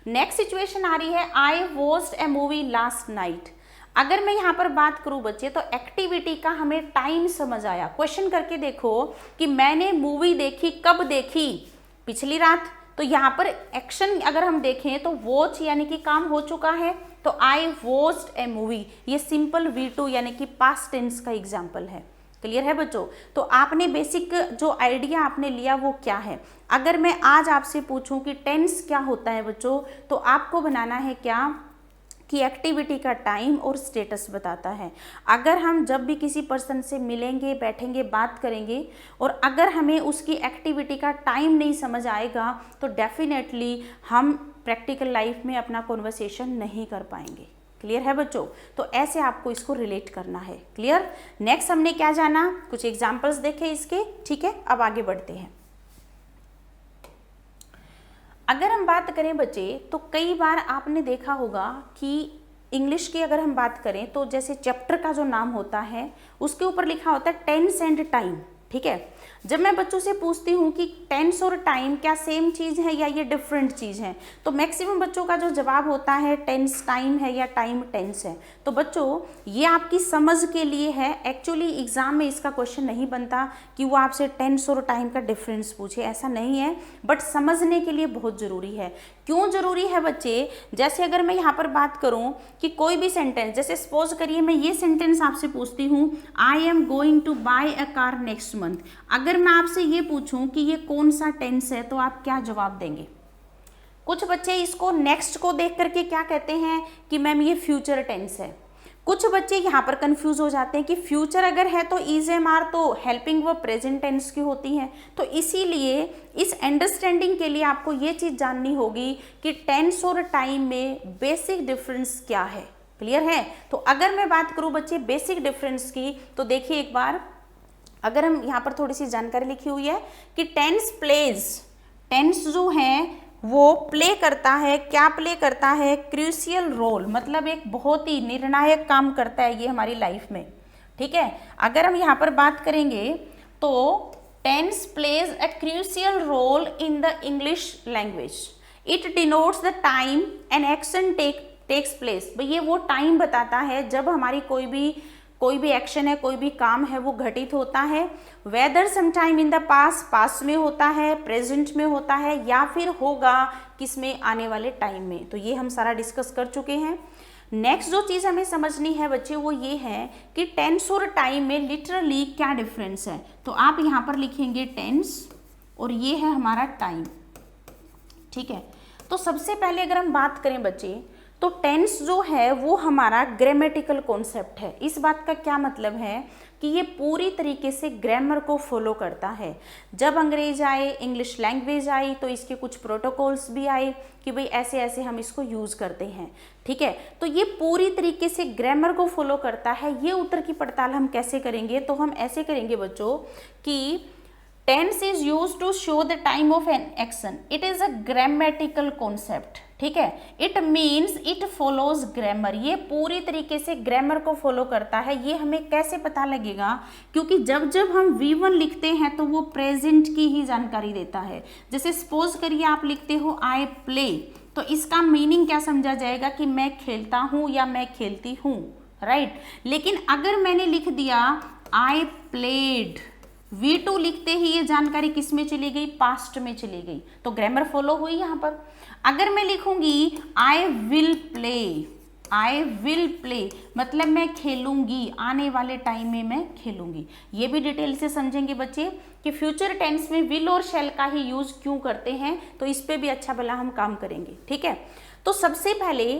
नेक्स्ट सिचुएशन आ रही है I watched a movie last night. अगर मैं यहाँ पर बात करूँ बच्चे तो एक्टिविटी का हमें टाइम समझ आया। क्वेश्चन करके देखो कि मैंने मूवी देखी, कब देखी? पिछली रात। तो यहाँ पर एक्शन अगर हम देखें तो वॉच यानी कि काम हो चुका है, तो आई वॉच्ड ए मूवी ये सिंपल V2 यानी कि पास्ट टेंस का एग्जाम्पल है। क्लियर है बच्चों? तो आपने बेसिक जो आइडिया आपने लिया वो क्या है। अगर मैं आज आपसे पूछूं कि टेंस क्या होता है बच्चों, तो आपको बनाना है क्या कि एक्टिविटी का टाइम और स्टेटस बताता है। अगर हम जब भी किसी पर्सन से मिलेंगे, बैठेंगे, बात करेंगे और अगर हमें उसकी एक्टिविटी का टाइम नहीं समझ आएगा तो डेफिनेटली हम प्रैक्टिकल लाइफ में अपना कॉन्वर्सेशन नहीं कर पाएंगे। क्लियर है बच्चों? तो ऐसे आपको इसको रिलेट करना है। क्लियर? नेक्स्ट हमने क्या जाना, कुछ एग्जाम्पल्स देखे इसके। ठीक है, अब आगे बढ़ते हैं। अगर हम बात करें बच्चे तो कई बार आपने देखा होगा कि इंग्लिश की अगर हम बात करें तो जैसे चैप्टर का जो नाम होता है उसके ऊपर लिखा होता है टेंस एंड टाइम, ठीक है। जब मैं बच्चों से पूछती हूँ कि टेंस और टाइम क्या सेम चीज़ है या ये डिफरेंट चीज़ है, तो मैक्सिमम बच्चों का जो जवाब होता है टेंस टाइम है या टाइम टेंस है। तो बच्चों ये आपकी समझ के लिए है, एक्चुअली एग्जाम में इसका क्वेश्चन नहीं बनता कि वो आपसे टेंस और टाइम का डिफरेंस पूछे, ऐसा नहीं है, बट समझने के लिए बहुत ज़रूरी है। क्यों ज़रूरी है बच्चे? जैसे अगर मैं यहाँ पर बात करूँ कि कोई भी सेंटेंस, जैसे सपोज करिए मैं ये सेंटेंस आपसे पूछती हूँ, I am going to buy a car next month. अगर मैं आपसे ये पूछूं कि ये कौन सा टेंस है तो आप क्या जवाब देंगे? कुछ बच्चे इसको नेक्स्ट को देख करके क्या कहते हैं कि मैम ये फ्यूचर टेंस है। कुछ बच्चे यहाँ पर कंफ्यूज हो जाते हैं कि फ्यूचर अगर है तो इज एम आर तो हेल्पिंग वर्ब प्रेजेंट टेंस की होती है। तो इसीलिए इस अंडरस्टैंडिंग के लिए आपको ये चीज़ जाननी होगी कि टेंस और टाइम में बेसिक डिफरेंस क्या है। क्लियर है? तो अगर मैं बात करूँ बच्चे बेसिक डिफरेंस की, तो देखिए एक बार, अगर हम यहाँ पर थोड़ी सी जानकारी लिखी हुई है कि टेंस प्लेज, टेंस जो है वो प्ले करता है, क्या प्ले करता है? क्रूशियल रोल, मतलब एक बहुत ही निर्णायक काम करता है ये हमारी लाइफ में, ठीक है। अगर हम यहाँ पर बात करेंगे तो tense plays a crucial role in the English language, it denotes the time an action takes place. भाई ये वो टाइम बताता है जब हमारी कोई भी एक्शन है, कोई भी काम है वो घटित होता है। Whether sometime in the past में होता है, प्रेजेंट में होता है, या फिर होगा किसमें? आने वाले टाइम में। तो ये हम सारा डिस्कस कर चुके हैं। नेक्स्ट जो चीज़ हमें समझनी है बच्चे वो ये है कि टेंस और टाइम में लिटरली क्या डिफरेंस है। तो आप यहाँ पर लिखेंगे टेंस और ये है हमारा टाइम, ठीक है। तो सबसे पहले अगर हम बात करें बच्चे, तो टेंस जो है वो हमारा ग्रामेटिकल कॉन्सेप्ट है। इस बात का क्या मतलब है कि ये पूरी तरीके से ग्रामर को फॉलो करता है। जब अंग्रेज आए, इंग्लिश लैंग्वेज आई, तो इसके कुछ प्रोटोकॉल्स भी आए कि भाई ऐसे ऐसे हम इसको यूज़ करते हैं, ठीक है। तो ये पूरी तरीके से ग्रामर को फॉलो करता है। ये उत्तर की पड़ताल हम कैसे करेंगे? तो हम ऐसे करेंगे बच्चों कि tense is use to show the time of an action, it is a grammatical concept, ठीक है। It means it follows grammar, ये पूरी तरीके से ग्रामर को फॉलो करता है। ये हमें कैसे पता लगेगा? क्योंकि जब जब हम V1 लिखते हैं तो वो प्रेजेंट की ही जानकारी देता है। जैसे सपोज करिए आप लिखते हो आई प्ले, तो इसका मीनिंग क्या समझा जाएगा कि मैं खेलता हूँ या मैं खेलती हूँ, राइट। लेकिन अगर मैंने लिख दिया आई प्लेड, V2 लिखते ही ये जानकारी किस में चली गई? पास्ट में चली गई। तो ग्रामर फॉलो हुई यहाँ पर। अगर मैं लिखूंगी I will play, I will play मतलब मैं खेलूंगी, आने वाले टाइम में मैं खेलूंगी। ये भी डिटेल से समझेंगे बच्चे कि फ्यूचर टेंस में विल और शैल का ही यूज क्यों करते हैं, तो इस पे भी अच्छा भला हम काम करेंगे, ठीक है। तो सबसे पहले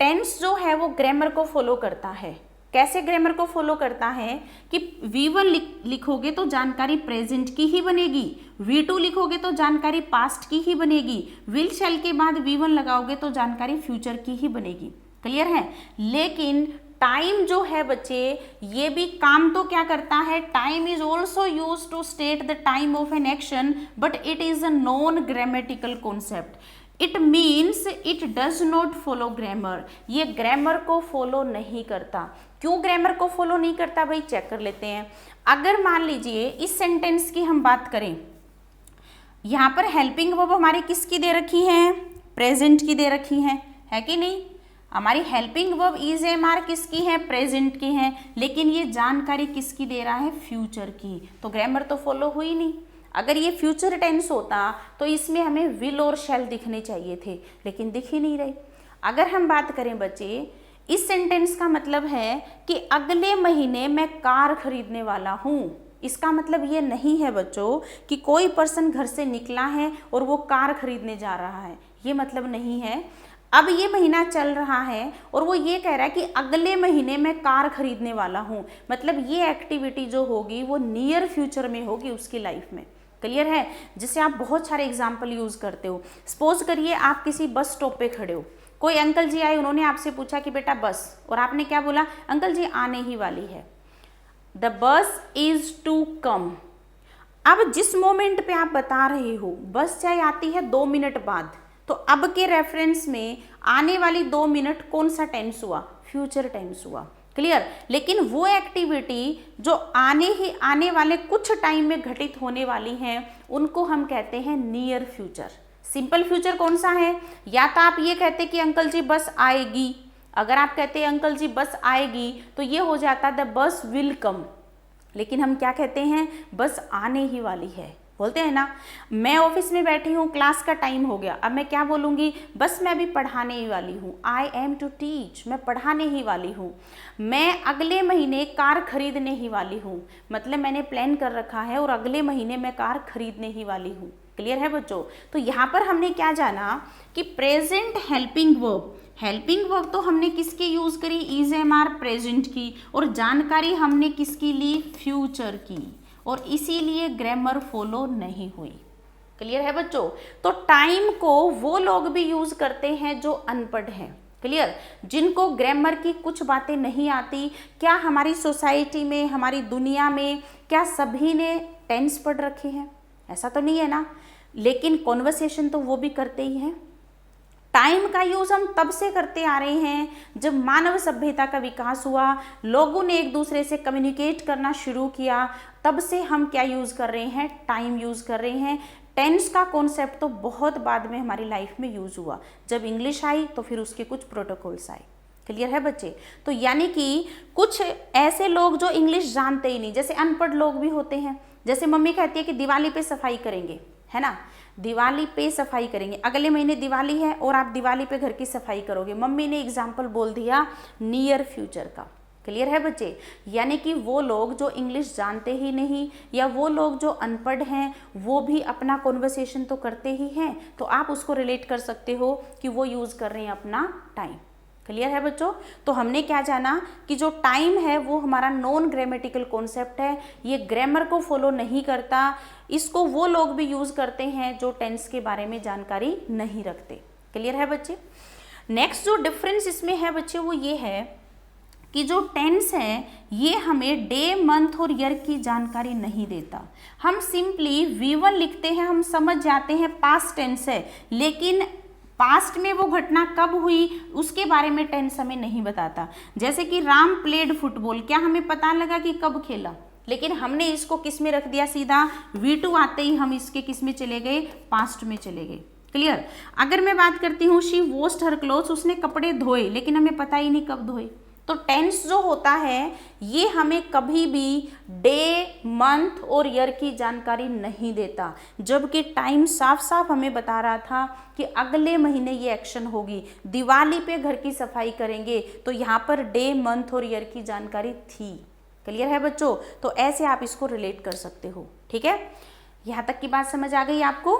टेंस जो है वो ग्रामर को फॉलो करता है। कैसे ग्रामर को फॉलो करता है कि V1 लिखोगे तो जानकारी प्रेजेंट की ही बनेगी, V2 लिखोगे तो जानकारी पास्ट की ही बनेगी, विल शैल के बाद V1 लगाओगे तो जानकारी फ्यूचर की ही बनेगी। क्लियर है? लेकिन टाइम जो है बच्चे, ये भी काम तो क्या करता है? Time is also use to state the time of an action, but it is a non grammatical concept. It means it does not follow grammar, ये ग्रामर को फॉलो नहीं करता। क्यों ग्रामर को फॉलो नहीं करता भाई? चेक कर लेते हैं। अगर मान लीजिए इस सेंटेंस की हम बात करें, यहाँ पर हेल्पिंग वर्ब हमारी किसकी दे रखी है? प्रेजेंट की दे रखी है कि नहीं? हमारी helping verb is am are किसकी है? प्रेजेंट की है। लेकिन ये जानकारी किसकी दे रहा है? फ्यूचर की। तो ग्रामर तो फॉलो हुई नहीं। अगर ये फ्यूचर टेंस होता तो इसमें हमें विल और शैल दिखने चाहिए थे, लेकिन दिख ही नहीं रहे। अगर हम बात करें बच्चे, इस सेंटेंस का मतलब है कि अगले महीने मैं कार खरीदने वाला हूँ। इसका मतलब ये नहीं है बच्चों कि कोई पर्सन घर से निकला है और वो कार खरीदने जा रहा है, ये मतलब नहीं है। अब ये महीना चल रहा है और वो ये कह रहा है कि अगले महीने मैं कार खरीदने वाला हूँ, मतलब ये एक्टिविटी जो होगी वो नियर फ्यूचर में होगी उसकी लाइफ में। क्लियर है? जिससे आप बहुत सारे एग्जाम्पल यूज करते हो। सपोज करिए आप किसी बस स्टॉप पे खड़े हो, कोई अंकल जी आए, उन्होंने आपसे पूछा कि बेटा बस, और आपने क्या बोला? अंकल जी आने ही वाली है, the bus is to come. अब जिस मोमेंट पे आप बता रहे हो बस चाहे आती है 2 मिनट बाद, तो अब के रेफरेंस में आने वाली 2 मिनट कौन सा टेंस हुआ, फ्यूचर टेंस हुआ, क्लियर। लेकिन वो एक्टिविटी जो आने वाले कुछ टाइम में घटित होने वाली हैं उनको हम कहते हैं नियर फ्यूचर। सिंपल फ्यूचर कौन सा है, या तो आप ये कहते कि अंकल जी बस आएगी, अगर आप कहते हैं अंकल जी बस आएगी तो ये हो जाता द बस विल कम, लेकिन हम क्या कहते हैं, बस आने ही वाली है, बोलते हैं ना। मैं ऑफिस में बैठी हूँ, क्लास का टाइम हो गया, अब मैं क्या बोलूँगी, बस मैं अभी पढ़ाने ही वाली हूँ, आई एम टू टीच, मैं पढ़ाने ही वाली हूँ। मैं अगले महीने कार खरीदने ही वाली हूँ, मतलब मैंने प्लान कर रखा है और अगले महीने मैं कार खरीदने ही वाली हूँ, क्लियर है बच्चों। तो यहाँ पर हमने क्या जाना कि प्रेजेंट हेल्पिंग वर्ब तो हमने किसकी यूज करी, इज एम आर प्रेजेंट की, और जानकारी हमने किसकी ली, फ्यूचर की, और इसीलिए ग्रामर फॉलो नहीं हुई, क्लियर है बच्चों। तो टाइम को वो लोग भी यूज करते हैं जो अनपढ़ हैं, क्लियर, जिनको ग्रामर की कुछ बातें नहीं आती। क्या हमारी सोसाइटी में, हमारी दुनिया में क्या सभी ने टेंस पढ़ रखे हैं, ऐसा तो नहीं है ना, लेकिन कॉन्वर्सेशन तो वो भी करते ही हैं। टाइम का यूज हम तब से करते आ रहे हैं जब मानव सभ्यता का विकास हुआ, लोगों ने एक दूसरे से कम्युनिकेट करना शुरू किया, तब से हम क्या यूज कर रहे हैं, टाइम यूज कर रहे हैं। टेंस का कॉन्सेप्ट तो बहुत बाद में हमारी लाइफ में यूज हुआ, जब इंग्लिश आई तो फिर उसके कुछ प्रोटोकॉल्स आए, क्लियर है बच्चे। तो यानी कि कुछ ऐसे लोग जो इंग्लिश जानते ही नहीं, जैसे अनपढ़ लोग भी होते हैं, जैसे मम्मी कहती है कि दिवाली पे सफाई करेंगे, है ना, दिवाली पे सफाई करेंगे, अगले महीने दिवाली है और आप दिवाली पे घर की सफाई करोगे, मम्मी ने एग्जाम्पल बोल दिया नियर फ्यूचर का, क्लियर है बच्चे। यानी कि वो लोग जो इंग्लिश जानते ही नहीं या वो लोग जो अनपढ़ हैं वो भी अपना कॉन्वर्सेशन तो करते ही हैं, तो आप उसको रिलेट कर सकते हो कि वो यूज़ कर रहे हैं अपना टाइम, क्लियर है बच्चों। तो हमने क्या जाना कि जो टाइम है वो हमारा नॉन ग्रामेटिकल कॉन्सेप्ट है, ये ग्रामर को फॉलो नहीं करता, इसको वो लोग भी यूज़ करते हैं जो टेंस के बारे में जानकारी नहीं रखते, क्लियर है बच्चे। नेक्स्ट जो डिफरेंस इसमें है बच्चे वो ये है कि जो टेंस है ये हमें डे, मंथ और ईयर की जानकारी नहीं देता। हम सिंपली V1 लिखते हैं, हम समझ जाते हैं पास्ट टेंस है, लेकिन पास्ट में वो घटना कब हुई उसके बारे में टेंस हमें नहीं बताता। जैसे कि राम प्लेड फुटबॉल, क्या हमें पता लगा कि कब खेला, लेकिन हमने इसको किस में रख दिया, सीधा V2 आते ही हम इसके किस में चले गए, पास्ट में चले गए, क्लियर। अगर मैं बात करती हूँ शी वॉश्ड हर क्लोथ्स, उसने कपड़े धोए, लेकिन हमें पता ही नहीं कब धोए। तो टेंस जो होता है ये हमें कभी भी डे, मंथ और ईयर की जानकारी नहीं देता, जबकि टाइम साफ साफ हमें बता रहा था कि अगले महीने ये एक्शन होगी, दिवाली पे घर की सफाई करेंगे, तो यहाँ पर डे, मंथ और ईयर की जानकारी थी, क्लियर है बच्चों। तो ऐसे आप इसको रिलेट कर सकते हो, ठीक है। यहाँ तक की बात समझ आ गई आपको,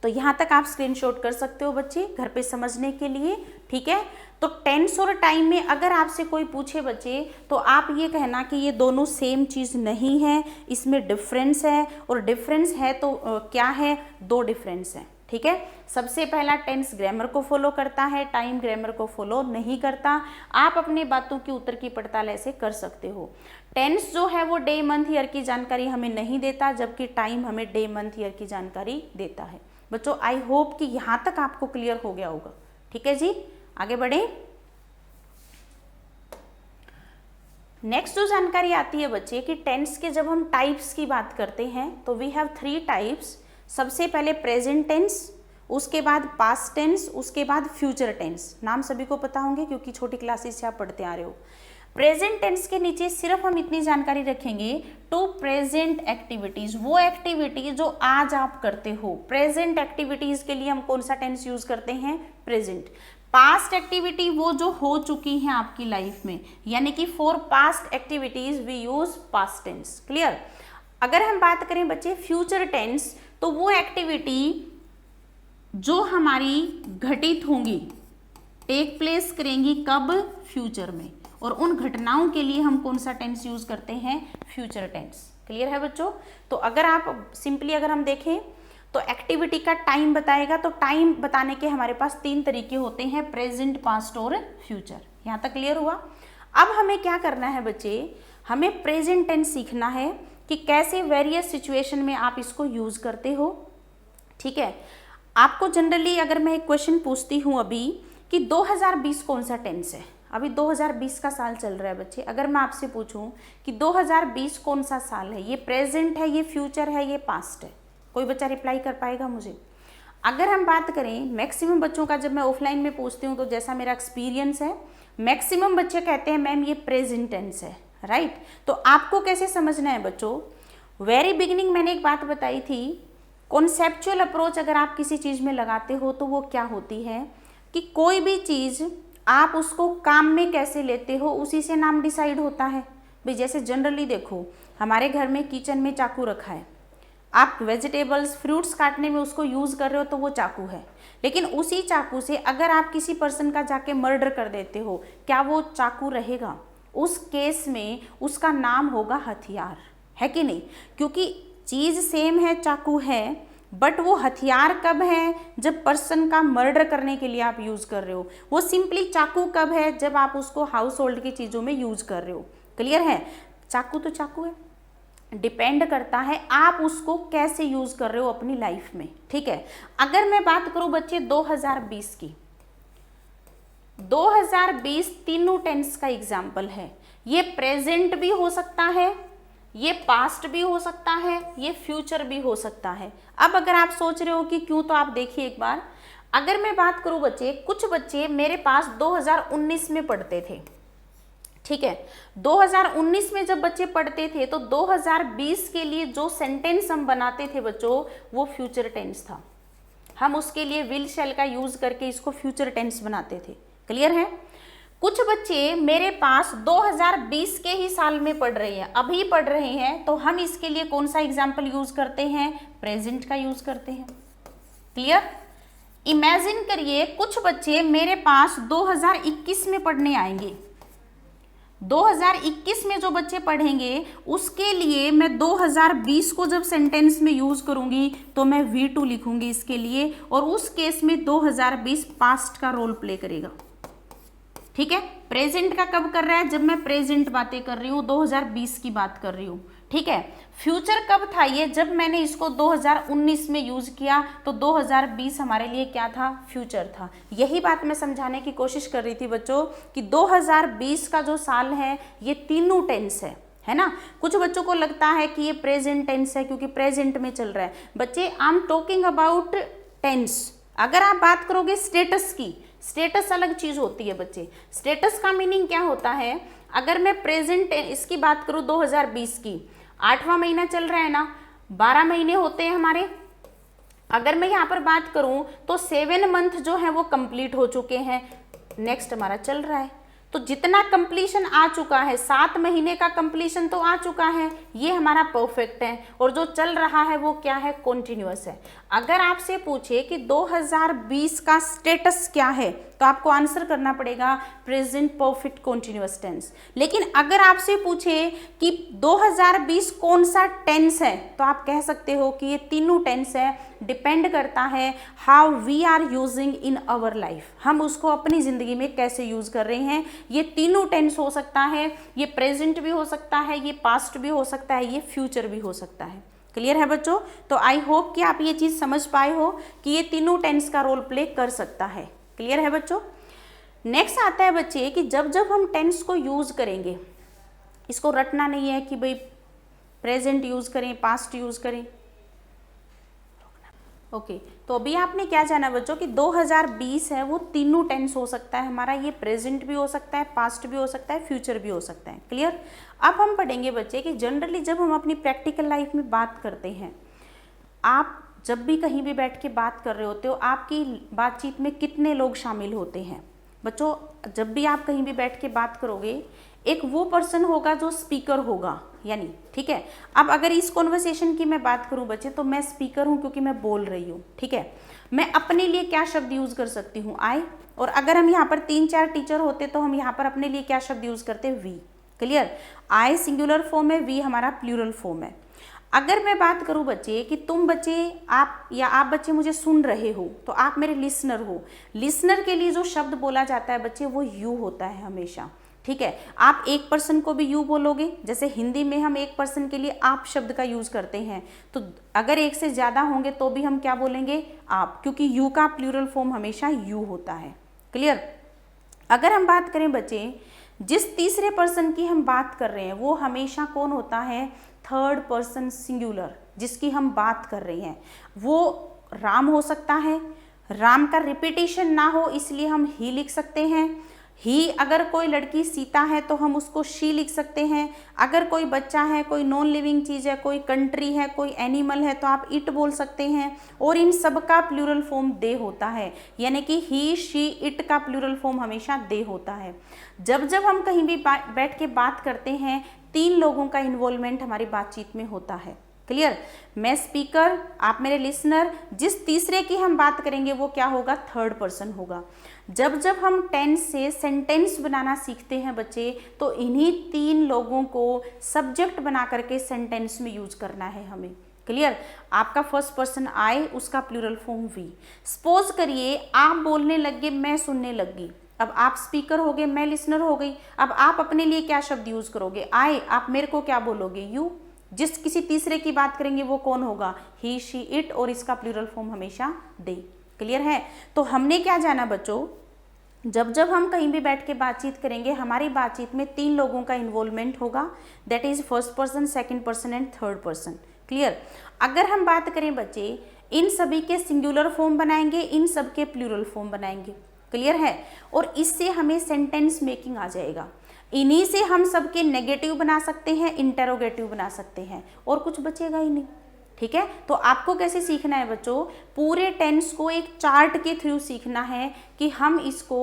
तो यहाँ तक आप स्क्रीनशॉट कर सकते हो बच्चे घर पे समझने के लिए, ठीक है। तो टेंस और टाइम में अगर आपसे कोई पूछे बच्चे तो आप ये कहना कि ये दोनों सेम चीज़ नहीं है, इसमें डिफरेंस है, और डिफरेंस है तो क्या है, दो डिफरेंस है, ठीक है। सबसे पहला टेंस ग्रामर को फॉलो करता है, टाइम ग्रामर को फॉलो नहीं करता। आप अपने बातों की उत्तर की पड़ताल ऐसे कर सकते हो। टेंस जो है वो डे, मंथ, ईयर की जानकारी हमें नहीं देता, जबकि टाइम हमें डे, मंथ, ईयर की जानकारी देता है। बच्चों आई होप कि यहाँ तक आपको क्लियर हो गया होगा, ठीक है जी। आगे बढ़े। नेक्स्ट जो जानकारी आती है बच्चे कि टेंस के जब हम टाइप्स की बात करते हैं तो वी हैव 3 टाइप्स। सबसे पहले प्रेजेंट टेंस, उसके बाद पास्ट टेंस, उसके बाद फ्यूचर टेंस। नाम सभी को पता होंगे क्योंकि छोटी क्लासेस से आप पढ़ते आ रहे हो। प्रेजेंट टेंस के नीचे सिर्फ हम इतनी जानकारी रखेंगे, टू प्रेजेंट एक्टिविटीज, वो एक्टिविटी जो आज आप करते हो। प्रेजेंट एक्टिविटीज के लिए हम कौन सा टेंस यूज करते हैं, प्रेजेंट। पास्ट एक्टिविटी वो जो हो चुकी हैं आपकी लाइफ में, यानी कि for past activities we use past tense, clear. अगर हम बात करें बच्चे फ्यूचर टेंस, तो वो एक्टिविटी जो हमारी घटित होंगी, टेक प्लेस करेंगी कब, फ्यूचर में, और उन घटनाओं के लिए हम कौन सा टेंस यूज करते हैं, फ्यूचर टेंस, क्लियर है बच्चों। तो अगर आप सिंपली अगर हम देखें तो एक्टिविटी का टाइम बताएगा, तो टाइम बताने के हमारे पास 3 तरीके होते हैं, प्रेजेंट, पास्ट और फ्यूचर। यहाँ तक क्लियर हुआ। अब हमें क्या करना है बच्चे, हमें प्रेजेंट टेंस सीखना है कि कैसे वेरियस सिचुएशन में आप इसको यूज करते हो, ठीक है। आपको जनरली अगर मैं एक क्वेश्चन पूछती हूँ अभी कि 2020 कौन सा टेंस है। अभी 2020 का साल चल रहा है बच्चे। अगर मैं आपसे पूछूं कि 2020 कौन सा साल है, ये प्रेजेंट है, ये फ्यूचर है, ये पास्ट है, कोई बच्चा रिप्लाई कर पाएगा मुझे? अगर हम बात करें मैक्सिमम बच्चों का, जब मैं ऑफलाइन में पूछती हूँ तो जैसा मेरा एक्सपीरियंस है, मैक्सिमम बच्चे कहते हैं मैम ये प्रेजेंट टेंस है, राइट। तो आपको कैसे समझना है बच्चों, वेरी बिगिनिंग मैंने एक बात बताई थी, कॉन्सेप्चुअल अप्रोच अगर आप किसी चीज़ में लगाते हो तो वो क्या होती है कि कोई भी चीज़ आप उसको काम में कैसे लेते हो उसी से नाम डिसाइड होता है। भाई जैसे जनरली देखो, हमारे घर में किचन में चाकू रखा है, आप वेजिटेबल्स फ्रूट्स काटने में उसको यूज़ कर रहे हो तो वो चाकू है, लेकिन उसी चाकू से अगर आप किसी पर्सन का जाके मर्डर कर देते हो, क्या वो चाकू रहेगा? उस केस में उसका नाम होगा हथियार, है कि नहीं? क्योंकि चीज़ सेम है, चाकू है, बट वो हथियार कब है? जब पर्सन का मर्डर करने के लिए आप यूज़ कर रहे हो। वो सिंपली चाकू कब है? जब आप उसको हाउस होल्ड की चीज़ों में यूज़ कर रहे हो। क्लियर है? चाकू तो चाकू है, डिपेंड करता है आप उसको कैसे यूज़ कर रहे हो अपनी लाइफ में, ठीक है। अगर मैं बात करूँ बच्चे 2020 की, 2020 तीनों टेंस का एग्जाम्पल है। ये प्रेजेंट भी हो सकता है, ये पास्ट भी हो सकता है, ये फ्यूचर भी हो सकता है। अब अगर आप सोच रहे हो कि क्यों, तो आप देखिए एक बार, अगर मैं बात करूं बच्चे, कुछ बच्चे मेरे पास 2019 में पढ़ते थे, ठीक है। 2019 में जब बच्चे पढ़ते थे तो 2020 के लिए जो सेंटेंस हम बनाते थे बच्चों, वो फ्यूचर टेंस था। हम उसके लिए विल शैल का यूज करके इसको फ्यूचर टेंस बनाते थे। क्लियर है? कुछ बच्चे मेरे पास 2020 के ही साल में पढ़ रहे हैं, अभी पढ़ रहे हैं, तो हम इसके लिए कौन सा एग्जाम्पल यूज करते हैं? प्रेजेंट का यूज करते हैं। क्लियर? इमेजिन करिए कुछ बच्चे मेरे पास 2021 में पढ़ने आएंगे। 2021 में जो बच्चे पढ़ेंगे उसके लिए मैं 2020 को जब सेंटेंस में यूज करूंगी तो मैं V2 लिखूंगी इसके लिए, और उस केस में 2020 पास्ट का रोल प्ले करेगा। ठीक है? प्रेजेंट का कब कर रहा है? जब मैं प्रेजेंट बातें कर रही हूँ, 2020 की बात कर रही हूँ। ठीक है? फ्यूचर कब था ये? जब मैंने इसको 2019 में यूज किया तो 2020 हमारे लिए क्या था? फ्यूचर था। यही बात मैं समझाने की कोशिश कर रही थी बच्चों कि 2020 का जो साल है ये तीनों टेंस है ना। कुछ बच्चों को लगता है कि ये प्रेजेंट टेंस है क्योंकि प्रेजेंट में चल रहा है। बच्चे, I am talking about tense. अगर आप बात करोगे स्टेटस की, स्टेटस अलग चीज होती है बच्चे। स्टेटस का मीनिंग क्या होता है? अगर मैं प्रेजेंट इसकी बात करूं 2020 की, 8वां महीना चल रहा है ना, 12 महीने होते हैं हमारे। अगर मैं यहाँ पर बात करूं तो 7 मंथ जो है वो कंप्लीट हो चुके हैं, नेक्स्ट हमारा चल रहा है। तो जितना कंप्लीशन आ चुका है, 7 महीने का कंप्लीशन तो आ चुका है, ये हमारा परफेक्ट है। और जो चल रहा है वो क्या है? कॉन्टिन्यूअस है। अगर आपसे पूछे कि 2020 का स्टेटस क्या है तो आपको आंसर करना पड़ेगा प्रेजेंट परफेक्ट कॉन्टिन्यूअस टेंस। लेकिन अगर आपसे पूछे कि 2020 कौन सा टेंस है तो आप कह सकते हो कि ये तीनों टेंस है। डिपेंड करता है how we are using in our life, हम उसको अपनी जिंदगी में कैसे यूज कर रहे हैं। ये तीनों टेंस हो सकता है, ये प्रेजेंट भी हो सकता है, ये पास्ट भी हो सकता है, ये फ्यूचर भी हो सकता है। क्लियर है बच्चों? तो आई होप कि आप ये चीज समझ पाए हो कि ये तीनों टेंस का रोल प्ले कर सकता है। क्लियर है बच्चों? नेक्स्ट आता है बच्चे कि जब जब हम टेंस को यूज करेंगे, इसको रटना नहीं है कि भाई प्रेजेंट यूज करें, पास्ट यूज करें। ओके, तो अभी आपने क्या जाना बच्चों कि 2020 है वो तीनों टेंस हो सकता है हमारा। ये प्रेजेंट भी हो सकता है, पास्ट भी हो सकता है, फ्यूचर भी हो सकता है। क्लियर? अब हम पढ़ेंगे बच्चे कि जनरली जब हम अपनी प्रैक्टिकल लाइफ में बात करते हैं, आप जब भी कहीं भी बैठ के बात कर रहे होते हो, आपकी बातचीत में कितने लोग शामिल होते हैं? बच्चों, जब भी आप कहीं भी बैठ के बात करोगे, एक वो पर्सन होगा जो स्पीकर होगा, यानी ठीक है। अब अगर इस कॉन्वर्सेशन की मैं बात करूं बच्चे, तो मैं स्पीकर हूं क्योंकि मैं बोल रही हूं, ठीक है। मैं अपने लिए क्या शब्द यूज कर सकती हूँ? आई। और अगर हम यहाँ पर 3-4 टीचर होते तो हम यहाँ पर अपने लिए क्या शब्द यूज करते? We. Clear? I singular form है, वी हमारा प्लूरल फॉर्म है। अगर मैं बात करूं बच्चे कि तुम बच्चे, आप बच्चे मुझे सुन रहे हो, तो आप मेरे लिसनर हो। लिसनर के लिए जो शब्द बोला जाता है बच्चे वो यू होता है हमेशा। ठीक है? आप एक पर्सन को भी यू बोलोगे, जैसे हिंदी में हम एक पर्सन के लिए आप शब्द का यूज करते हैं, तो अगर एक से ज्यादा होंगे तो भी हम क्या बोलेंगे? आप, क्योंकि यू का प्लूरल फॉर्म हमेशा यू होता है। क्लियर। अगर हम बात करें बच्चे, जिस तीसरे पर्सन की हम बात कर रहे हैं वो हमेशा कौन होता है, थर्ड पर्सन सिंगुलर, जिसकी हम बात कर रहे हैं वो राम हो सकता है। राम का रिपीटेशन ना हो इसलिए हम ही लिख सकते हैं। ही, अगर कोई लड़की सीता है तो हम उसको शी लिख सकते हैं। अगर कोई बच्चा है, कोई नॉन लिविंग चीज़ है, कोई कंट्री है, कोई एनिमल है तो आप इट बोल सकते हैं। और इन सब का प्लूरल फॉर्म दे होता है, यानी कि ही, शी, इट का प्लूरल फॉर्म हमेशा दे होता है। जब जब हम कहीं भी बैठ के बात करते हैं 3 लोगों का इन्वॉल्वमेंट हमारी बातचीत में होता है। क्लियर। मैं स्पीकर, आप मेरे लिसनर, जिस तीसरे की हम बात करेंगे वो क्या होगा, थर्ड पर्सन होगा। जब जब हम टेंस से सेंटेंस बनाना सीखते हैं बच्चे, तो इन्हीं 3 लोगों को सब्जेक्ट बना करके सेंटेंस में यूज करना है हमें। क्लियर। आपका फर्स्ट पर्सन आई, उसका प्लूरल फॉर्म वी। सपोज करिए आप बोलने लगे, मैं सुनने लगी। अब आप स्पीकर हो गए, मैं लिसनर हो गई। अब आप अपने लिए क्या शब्द यूज करोगे, आई, आप मेरे को क्या बोलोगे, यू। जिस किसी तीसरे की बात करेंगे वो कौन होगा, ही, शी, इट, और इसका प्लूरल फॉर्म हमेशा दे। क्लियर है। तो हमने क्या जाना बच्चों, जब जब हम कहीं भी बैठ के बातचीत करेंगे हमारी बातचीत में 3 लोगों का इन्वॉल्वमेंट होगा, that is first person, second person and third person. Clear. अगर हम बात करें बच्चे, इन सभी के सिंगुलर फॉर्म बनाएंगे, इन सब के प्लूरल फॉर्म बनाएंगे। क्लियर है। और इससे हमें सेंटेंस मेकिंग आ जाएगा। इन्हीं से हम सबके नेगेटिव बना सकते हैं, इंटेरोगेटिव बना सकते हैं, और कुछ बचेगा ही नहीं। ठीक है। तो आपको कैसे सीखना है बच्चों, पूरे टेंस को एक चार्ट के थ्रू सीखना है कि हम इसको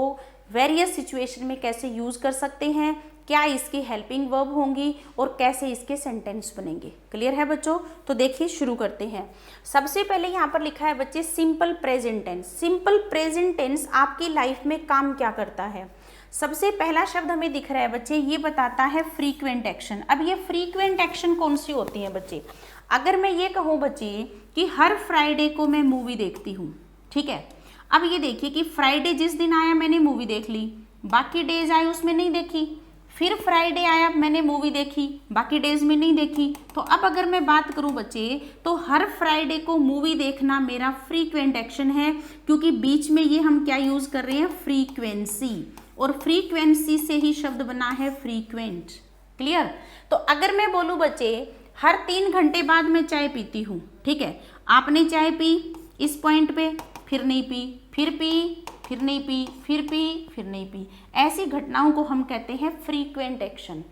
वेरियस सिचुएशन में कैसे यूज कर सकते हैं, क्या इसकी हेल्पिंग वर्ब होंगी और कैसे इसके सेंटेंस बनेंगे। क्लियर है बच्चों। तो देखिए शुरू करते हैं। सबसे पहले यहाँ पर लिखा है बच्चे simple present tense. Simple present tense आपकी लाइफ में काम क्या करता है। सबसे पहला शब्द हमें दिख रहा है बच्चे, ये बताता है फ्रीक्वेंट एक्शन। अब ये फ्रीक्वेंट एक्शन कौन सी होती है बच्चे, अगर मैं ये कहूँ बच्चे कि हर फ्राइडे को मैं मूवी देखती हूँ, ठीक है। अब ये देखिए कि फ्राइडे जिस दिन आया मैंने मूवी देख ली, बाकी डेज आए उसमें नहीं देखी। फिर फ्राइडे आया, मैंने मूवी देखी, बाकी डेज में नहीं देखी। तो अब अगर मैं बात करूं बच्चे, तो हर फ्राइडे को मूवी देखना मेरा फ्रीक्वेंट एक्शन है, क्योंकि बीच में ये हम क्या यूज कर रहे हैं, फ्रीक्वेंसी, और फ्रीक्वेंसी से ही शब्द बना है फ्रीक्वेंट। क्लियर। तो अगर मैं बोलूं बच्चे हर 3 घंटे बाद मैं चाय पीती हूँ, ठीक है, आपने चाय पी इस पॉइंट पे, फिर नहीं पी, फिर पी, फिर नहीं पी, फिर पी, फिर नहीं पी, ऐसी घटनाओं को हम कहते हैं फ्रीक्वेंट एक्शन।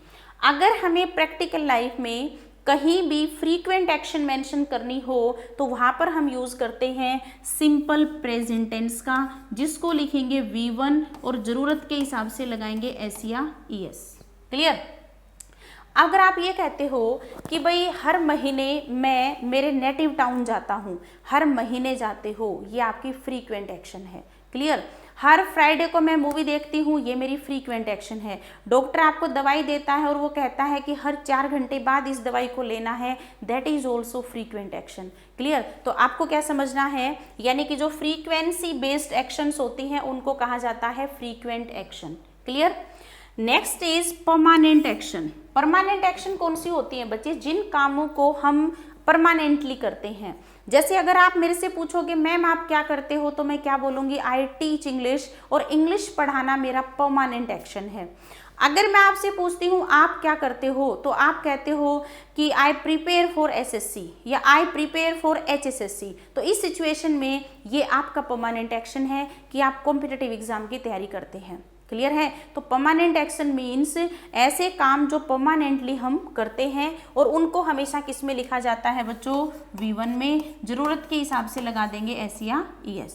अगर हमें प्रैक्टिकल लाइफ में कहीं भी फ्रीक्वेंट एक्शन मेंशन करनी हो तो वहां पर हम यूज करते हैं सिंपल प्रेजेंट टेंस का, जिसको लिखेंगे V1 और जरूरत के हिसाब से लगाएंगे एस या ES। क्लियर। अगर आप ये कहते हो कि भाई हर महीने मैं मेरे नेटिव टाउन जाता हूँ, हर महीने जाते हो, ये आपकी फ्रीक्वेंट एक्शन है। क्लियर। हर फ्राइडे को मैं मूवी देखती हूँ, ये मेरी फ्रीक्वेंट एक्शन है। डॉक्टर आपको दवाई देता है और वो कहता है कि हर 4 घंटे बाद इस दवाई को लेना है, that is also frequent action. Clear. तो आपको क्या समझना है, यानी कि जो फ्रीक्वेंसी बेस्ड एक्शंस होती हैं उनको कहा जाता है frequent action. Clear. Next is permanent action. Permanent action कौन सी होती है बच्चे, जिन कामों को हम परमानेंटली करते हैं। जैसे अगर आप मेरे से पूछोगे मैम आप क्या करते हो, तो मैं क्या बोलूँगी, आई टीच इंग्लिश, और इंग्लिश पढ़ाना मेरा परमानेंट एक्शन है। अगर मैं आपसे पूछती हूँ आप क्या करते हो, तो आप कहते हो कि आई प्रिपेयर फॉर SSC या आई प्रिपेयर फॉर HSSC। तो इस सिचुएशन में ये आपका परमानेंट एक्शन है कि आप कॉम्पिटिटिव एग्जाम की तैयारी करते हैं। क्लियर है। तो परमानेंट एक्शन मीन्स ऐसे काम जो परमानेंटली हम करते हैं, और उनको हमेशा किस में लिखा जाता है बच्चों, V1 में, जरूरत के हिसाब से लगा देंगे S या ES।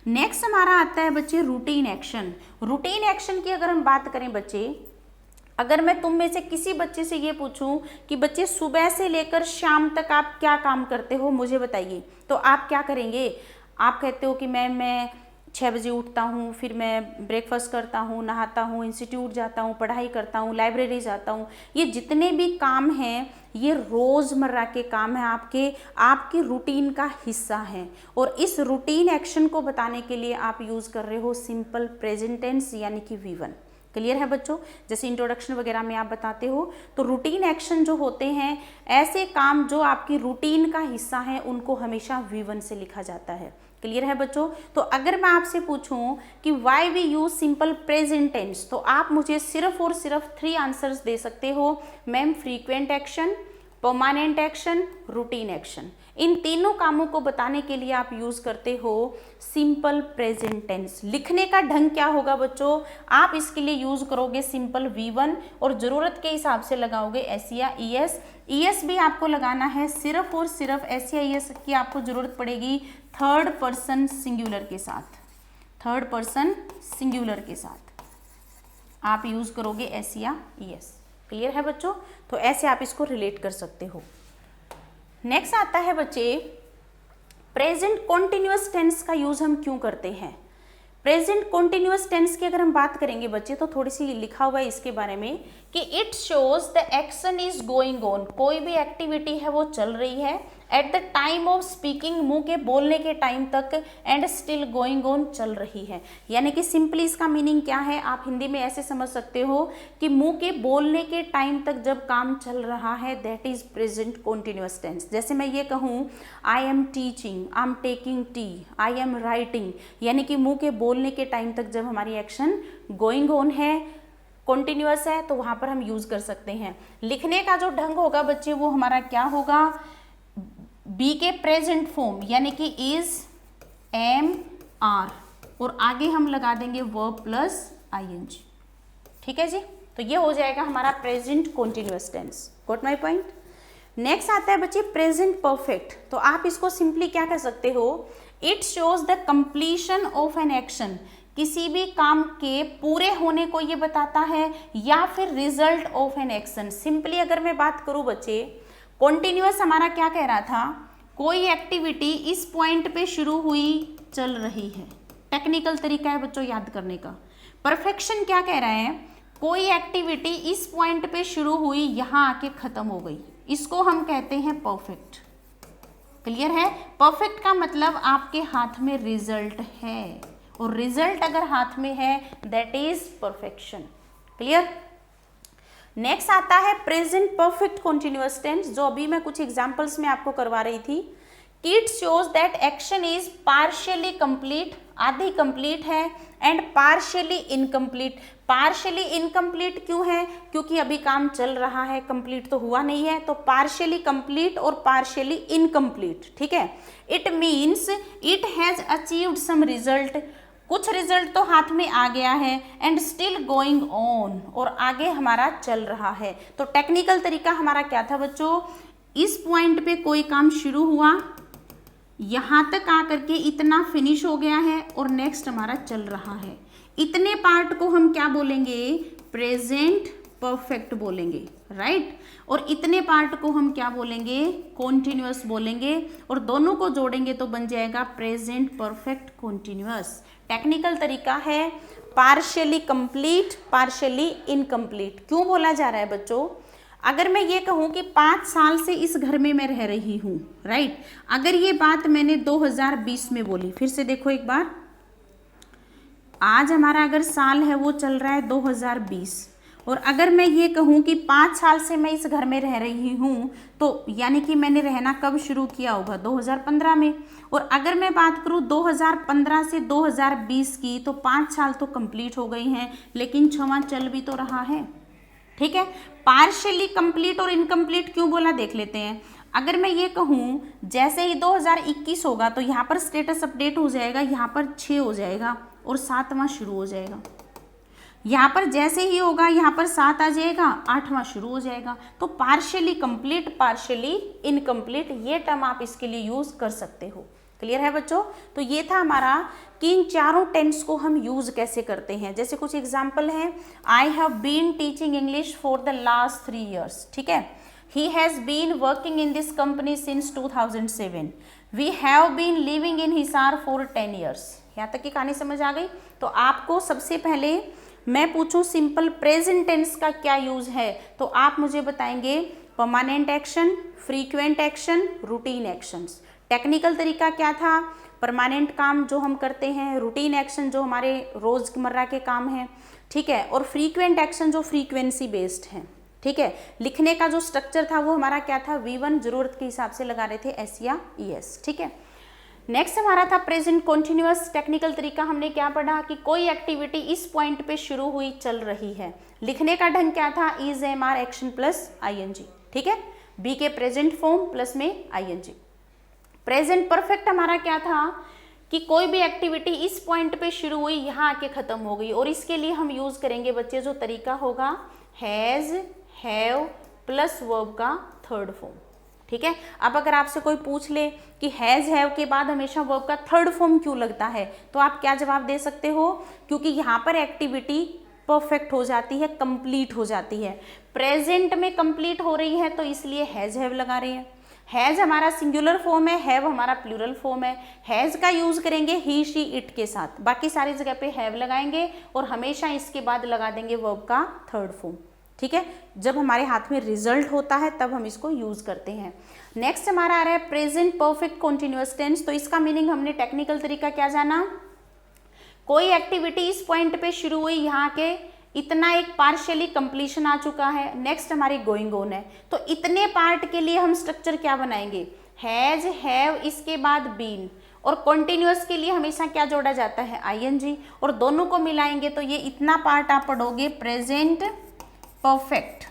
नेक्स्ट हमारा आता है बच्चे रूटीन एक्शन। रूटीन एक्शन की अगर हम बात करें बच्चे, अगर मैं तुम में से किसी बच्चे से ये पूछूं कि बच्चे सुबह से लेकर शाम तक आप क्या काम करते हो मुझे बताइए, तो आप क्या करेंगे, आप कहते हो कि मैं 6 बजे उठता हूँ, फिर मैं ब्रेकफास्ट करता हूँ, नहाता हूँ, इंस्टीट्यूट जाता हूँ, पढ़ाई करता हूँ, लाइब्रेरी जाता हूँ। ये जितने भी काम हैं ये रोज़मर्रा के काम हैं, आपकी रूटीन का हिस्सा हैं, और इस रूटीन एक्शन को बताने के लिए आप यूज़ कर रहे हो सिंपल प्रेजेंट टेंस यानी कि V1। क्लियर है बच्चों। जैसे इंट्रोडक्शन वगैरह में आप बताते हो, तो रूटीन एक्शन जो होते हैं, ऐसे काम जो आपकी रूटीन का हिस्सा है, उनको हमेशा V1 से लिखा जाता है। क्लियर है बच्चों। तो अगर मैं आपसे पूछूं कि why we use simple present tense, तो आप मुझे सिर्फ और सिर्फ 3 आंसर्स दे सकते हो ma'am, frequent action, permanent action, routine action. इन तीनों कामों को बताने के लिए आप यूज करते हो सिंपल प्रेजेंट टेंस। लिखने का ढंग क्या होगा बच्चों, आप इसके लिए यूज करोगे सिंपल V1 और जरूरत के हिसाब से लगाओगे एस या ES। ES भी आपको लगाना है सिर्फ और सिर्फ एस या ES की आपको जरूरत पड़ेगी थर्ड पर्सन सिंगुलर के साथ, थर्ड पर्सन सिंगुलर के साथ आप यूज करोगे एस या ES। क्लियर है बच्चों। तो ऐसे आप इसको रिलेट कर सकते हो। नेक्स्ट आता है बच्चे प्रेजेंट कॉन्टिन्यूअस टेंस का यूज हम क्यों करते हैं। प्रेजेंट कॉन्टिन्यूअस टेंस की अगर हम बात करेंगे बच्चे, तो थोड़ी सी लिखा हुआ है इसके बारे में कि it shows the action is going on, कोई भी एक्टिविटी है वो चल रही है at the time of speaking, मुंह के बोलने के टाइम तक, एंड स्टिल गोइंग ऑन, चल रही है। यानी कि सिंपली इसका मीनिंग क्या है, आप हिंदी में ऐसे समझ सकते हो कि मुंह के बोलने के टाइम तक जब काम चल रहा है, that is present continuous tense. जैसे मैं ये कहूँ I am teaching, I am taking tea, I am writing, यानी कि मुंह के बोलने के टाइम तक जब हमारी एक्शन गोइंग ऑन है, कॉन्टिन्यूअस है, तो वहां पर हम यूज कर सकते हैं। लिखने का जो ढंग होगा बच्चे वो हमारा क्या होगा, बी के प्रेजेंट फॉर्म यानी कि इज, एम, आर, और आगे हम लगा देंगे वर्ब प्लस आईएनजी। ठीक है जी। तो ये हो जाएगा हमारा present continuous tense. Got my point. Next आता है बच्चे प्रेजेंट परफेक्ट। तो आप इसको सिंपली क्या कर सकते हो, it shows the completion of an action, किसी भी काम के पूरे होने को ये बताता है, या फिर result of an action. Simply अगर मैं बात करूं बच्चे, कॉन्टिन्यूअस हमारा क्या कह रहा था, कोई एक्टिविटी इस पॉइंट पे शुरू हुई, चल रही है। टेक्निकल तरीका है बच्चों याद करने का। परफेक्शन क्या कह रहा है, कोई एक्टिविटी इस पॉइंट पे शुरू हुई, यहां आके खत्म हो गई, इसको हम कहते हैं परफेक्ट। क्लियर है। परफेक्ट का मतलब आपके हाथ में रिजल्ट है, और रिजल्ट अगर हाथ में है that is perfection. Clear. Next आता है प्रेजेंट परफेक्ट कॉन्टिन्यूअस टेंस, जो अभी मैं कुछ एग्जांपल्स में आपको करवा रही थी। It shows that action is partially complete, आधी कंप्लीट है, and partially incomplete. Partially incomplete क्यों है, क्योंकि अभी काम चल रहा है, कंप्लीट तो हुआ नहीं है, तो पार्शियली कंप्लीट और पार्शियली इनकम्प्लीट। ठीक है। It means it has achieved some result, कुछ रिजल्ट तो हाथ में आ गया है, एंड स्टिल गोइंग ऑन, और आगे हमारा चल रहा है। तो टेक्निकल तरीका हमारा क्या था बच्चों, इस पॉइंट पे कोई काम शुरू हुआ, यहां तक आकर के इतना फिनिश हो गया है, और नेक्स्ट हमारा चल रहा है। इतने पार्ट को हम क्या बोलेंगे, प्रेजेंट परफेक्ट बोलेंगे, राइट। और इतने पार्ट को हम क्या बोलेंगे, कॉन्टिन्यूअस बोलेंगे, और दोनों को जोड़ेंगे तो बन जाएगा प्रेजेंट परफेक्ट कॉन्टिन्यूअस। टेक्निकल तरीका है पार्शियली कंप्लीट, पार्शियली इनकम्प्लीट। क्यों बोला जा रहा है बच्चों, अगर मैं ये कहूँ कि 5 साल से इस घर में मैं रह रही हूँ, राइट। अगर ये बात मैंने 2020 में बोली, फिर से देखो एक बार, आज हमारा अगर साल है वो चल रहा है 2020, और अगर मैं ये कहूँ कि 5 साल से मैं इस घर में रह रही हूँ, तो यानी कि मैंने रहना कब शुरू किया होगा, 2015 में। और अगर मैं बात करूँ 2015 से 2020 की, तो 5 साल तो कंप्लीट हो गई हैं, लेकिन 6वां चल भी तो रहा है। ठीक है। पार्शियली कंप्लीट और इनकम्प्लीट क्यों बोला देख लेते हैं। अगर मैं ये कहूँ जैसे ही 2021 होगा, तो यहाँ पर स्टेटस अपडेट हो जाएगा, यहाँ पर 6 हो जाएगा, और 7वां शुरू हो जाएगा। यहाँ पर जैसे ही होगा, यहाँ पर 7 आ जाएगा, 8वां शुरू हो जाएगा। तो पार्शियली कंप्लीट, पार्शियली इनकम्प्लीट, ये टर्म आप इसके लिए यूज कर सकते हो। क्लियर है बच्चों। तो ये था हमारा कि इन चारों टेंस को हम यूज कैसे करते हैं। जैसे कुछ एग्जाम्पल हैं, I have been teaching English for the last 3 years। ठीक है। He has been working in this company since 2007। We have been living in Hisar for 10 years। यहाँ तक की कहानी समझ आ गई। तो आपको सबसे पहले मैं पूछूं सिंपल प्रेजेंट टेंस का क्या यूज है, तो आप मुझे बताएंगे permanent action, frequent action, routine actions. Technical तरीका क्या था, परमानेंट काम जो हम करते हैं, रूटीन एक्शन जो हमारे रोजमर्रा के काम हैं, ठीक है, और फ्रीक्वेंट एक्शन जो फ्रीक्वेंसी बेस्ड है। ठीक है। लिखने का जो स्ट्रक्चर था वो हमारा क्या था, V1 जरूरत के हिसाब से लगा रहे थे S या ES। ठीक है। नेक्स्ट हमारा था प्रेजेंट कॉन्टिन्यूअस। टेक्निकल तरीका हमने क्या पढ़ा कि कोई एक्टिविटी इस पॉइंट पे शुरू हुई, चल रही है। लिखने का ढंग क्या था, is am are action plus ING, ठीक है, बी के प्रेजेंट फॉर्म प्लस में आईएनजी। प्रेजेंट परफेक्ट हमारा क्या था कि कोई भी एक्टिविटी इस पॉइंट पे शुरू हुई, यहाँ आके खत्म हो गई, और इसके लिए हम यूज करेंगे बच्चे जो तरीका होगा हैज, हैव प्लस वर्ब का थर्ड फॉर्म, ठीक है। अब अगर आपसे कोई पूछ ले कि हैज हैव के बाद हमेशा वर्ब का थर्ड फॉर्म क्यों लगता है, तो आप क्या जवाब दे सकते हो, क्योंकि यहाँ पर एक्टिविटी परफेक्ट हो जाती है, कंप्लीट हो जाती है। प्रेजेंट में कंप्लीट हो रही है तो इसलिए हैज हैव लगा रहे हैं। हैज हमारा सिंगुलर फॉर्म है, हैव हमारा प्लूरल फॉर्म है। हैज का यूज करेंगे ही, शी, इट के साथ, बाकी सारी जगह पे हैव लगाएंगे और हमेशा इसके बाद लगा देंगे वर्ब का थर्ड फॉर्म, ठीक है। जब हमारे हाथ में रिजल्ट होता है तब हम इसको यूज करते हैं। नेक्स्ट हमारा आ रहा है प्रेजेंट परफेक्ट कॉन्टिन्यूअस टेंस। तो इसका मीनिंग हमने टेक्निकल तरीका क्या जाना, कोई एक्टिविटी इस पॉइंट पे शुरू हुई, यहाँ के इतना एक पार्शियली कंप्लीशन आ चुका है, नेक्स्ट हमारी गोइंग ऑन है, तो इतने पार्ट के लिए हम स्ट्रक्चर क्या बनाएंगे, हैज, हैव, इसके बाद बीन, और कॉन्टिन्यूअस के लिए हमेशा क्या जोड़ा जाता है, आईएनजी, और दोनों को मिलाएंगे तो ये इतना पार्ट आप पढ़ोगे प्रेजेंट परफेक्ट,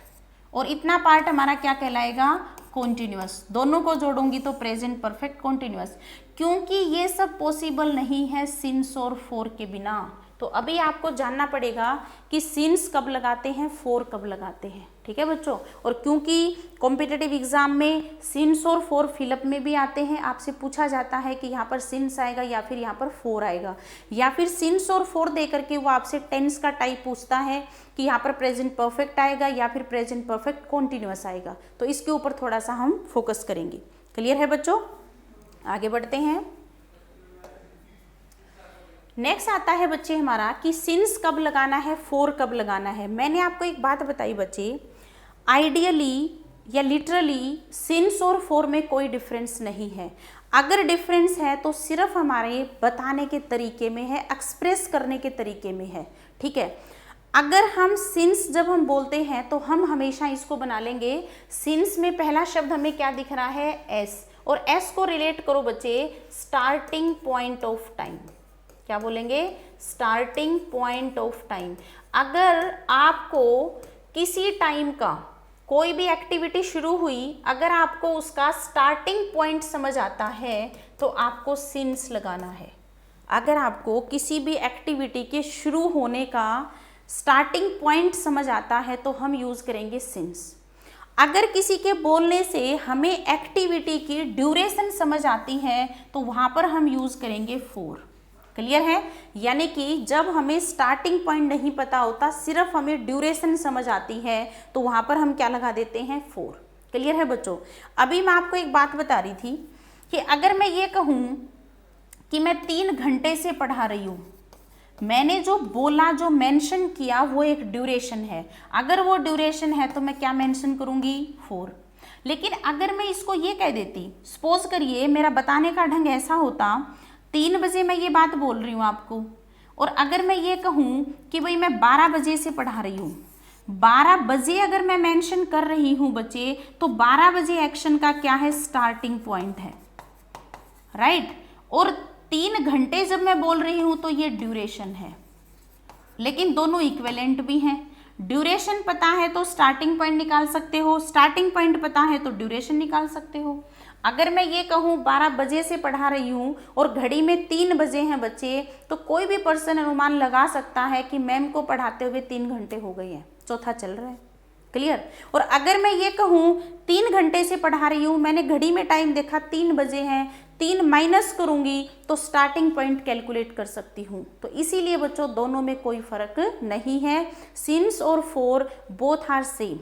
और इतना पार्ट हमारा क्या कहलाएगा, कॉन्टिन्यूअस। दोनों को जोड़ूंगी तो प्रेजेंट परफेक्ट कॉन्टिन्यूअस, क्योंकि ये सब पॉसिबल नहीं है सिंस और फॉर के बिना। तो अभी आपको जानना पड़ेगा कि सिंस कब लगाते हैं, फॉर कब लगाते हैं, ठीक है बच्चों। और क्योंकि कॉम्पिटिटिव एग्जाम में सिंस और फॉर फिलअप में भी आते हैं, आपसे पूछा जाता है कि यहाँ पर सिंस आएगा या फिर यहाँ पर फॉर आएगा, या फिर सिंस और फॉर दे करके वो आपसे टेंस का टाइप पूछता है कि यहाँ पर प्रेजेंट परफेक्ट आएगा या फिर प्रेजेंट परफेक्ट कॉन्टिन्यूअस आएगा। तो इसके ऊपर थोड़ा सा हम फोकस करेंगे। क्लियर है बच्चों, आगे बढ़ते हैं। नेक्स्ट आता है बच्चे हमारा कि सिंस कब लगाना है, फॉर कब लगाना है। मैंने आपको एक बात बताई बच्चे, आइडियली या लिटरली सिंस और फॉर में कोई डिफरेंस नहीं है। अगर डिफरेंस है तो सिर्फ हमारे बताने के तरीके में है, एक्सप्रेस करने के तरीके में है, ठीक है। अगर हम सिंस जब हम बोलते हैं तो हम हमेशा इसको बना लेंगे, सिंस में पहला शब्द हमें क्या दिख रहा है, एस, और एस को रिलेट करो बच्चे स्टार्टिंग पॉइंट ऑफ टाइम। क्या बोलेंगे, स्टार्टिंग पॉइंट ऑफ टाइम। अगर आपको किसी टाइम का कोई भी एक्टिविटी शुरू हुई, अगर आपको उसका स्टार्टिंग पॉइंट समझ आता है तो आपको सिंस लगाना है। अगर आपको किसी भी एक्टिविटी के शुरू होने का स्टार्टिंग पॉइंट समझ आता है तो हम यूज करेंगे सिंस। अगर किसी के बोलने से हमें एक्टिविटी की ड्यूरेशन समझ आती है तो वहां पर हम यूज करेंगे फॉर। क्लियर है, यानी कि जब हमें स्टार्टिंग पॉइंट नहीं पता होता, सिर्फ हमें ड्यूरेशन समझ आती है तो वहां पर हम क्या लगा देते हैं, फॉर। क्लियर है बच्चों। अभी मैं आपको एक बात बता रही थी कि अगर मैं ये कहूं कि मैं 3 घंटे से पढ़ा रही हूं, मैंने जो बोला, जो मेंशन किया वो एक ड्यूरेशन है। अगर वो ड्यूरेशन है तो मैं क्या मेंशन करूंगी, फॉर। लेकिन अगर मैं इसको ये कह देती, सपोज करिए मेरा बताने का ढंग ऐसा होता, 3 बजे मैं ये बात बोल रही हूँ आपको, और अगर मैं ये कहूँ कि भाई मैं 12 बजे से पढ़ा रही हूँ, 12 बजे अगर मैं मेंशन कर रही हूँ बच्चे, तो 12 बजे एक्शन का क्या है, स्टार्टिंग पॉइंट है, राइट। और 3 घंटे जब मैं बोल रही हूँ तो ये ड्यूरेशन है, लेकिन दोनों इक्विवेलेंट भी हैं। ड्यूरेशन पता है तो स्टार्टिंग पॉइंट निकाल सकते हो, स्टार्टिंग पॉइंट पता है तो ड्यूरेशन निकाल सकते हो। अगर मैं ये कहूँ 12 बजे से पढ़ा रही हूँ और घड़ी में 3 बजे हैं बच्चे, तो कोई भी पर्सन अनुमान लगा सकता है कि मैम को पढ़ाते हुए 3 घंटे हो गए हैं, चौथा चल रहा है। क्लियर। और अगर मैं ये कहूँ 3 घंटे से पढ़ा रही हूँ, मैंने घड़ी में टाइम देखा 3 बजे हैं, 3 माइनस करूंगी तो स्टार्टिंग पॉइंट कैलकुलेट कर सकती हूँ। तो इसीलिए बच्चों दोनों में कोई फर्क नहीं है, सिंस और for both are same.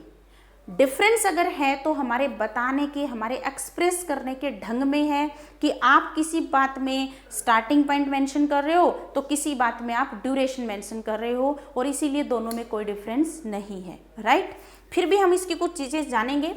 Difference अगर है तो हमारे बताने के, हमारे एक्सप्रेस करने के ढंग में है कि आप किसी बात में स्टार्टिंग पॉइंट मेंशन कर रहे हो तो किसी बात में आप ड्यूरेशन मेंशन कर रहे हो, और इसीलिए दोनों में कोई डिफरेंस नहीं है, राइट। फिर भी हम इसकी कुछ चीजें जानेंगे।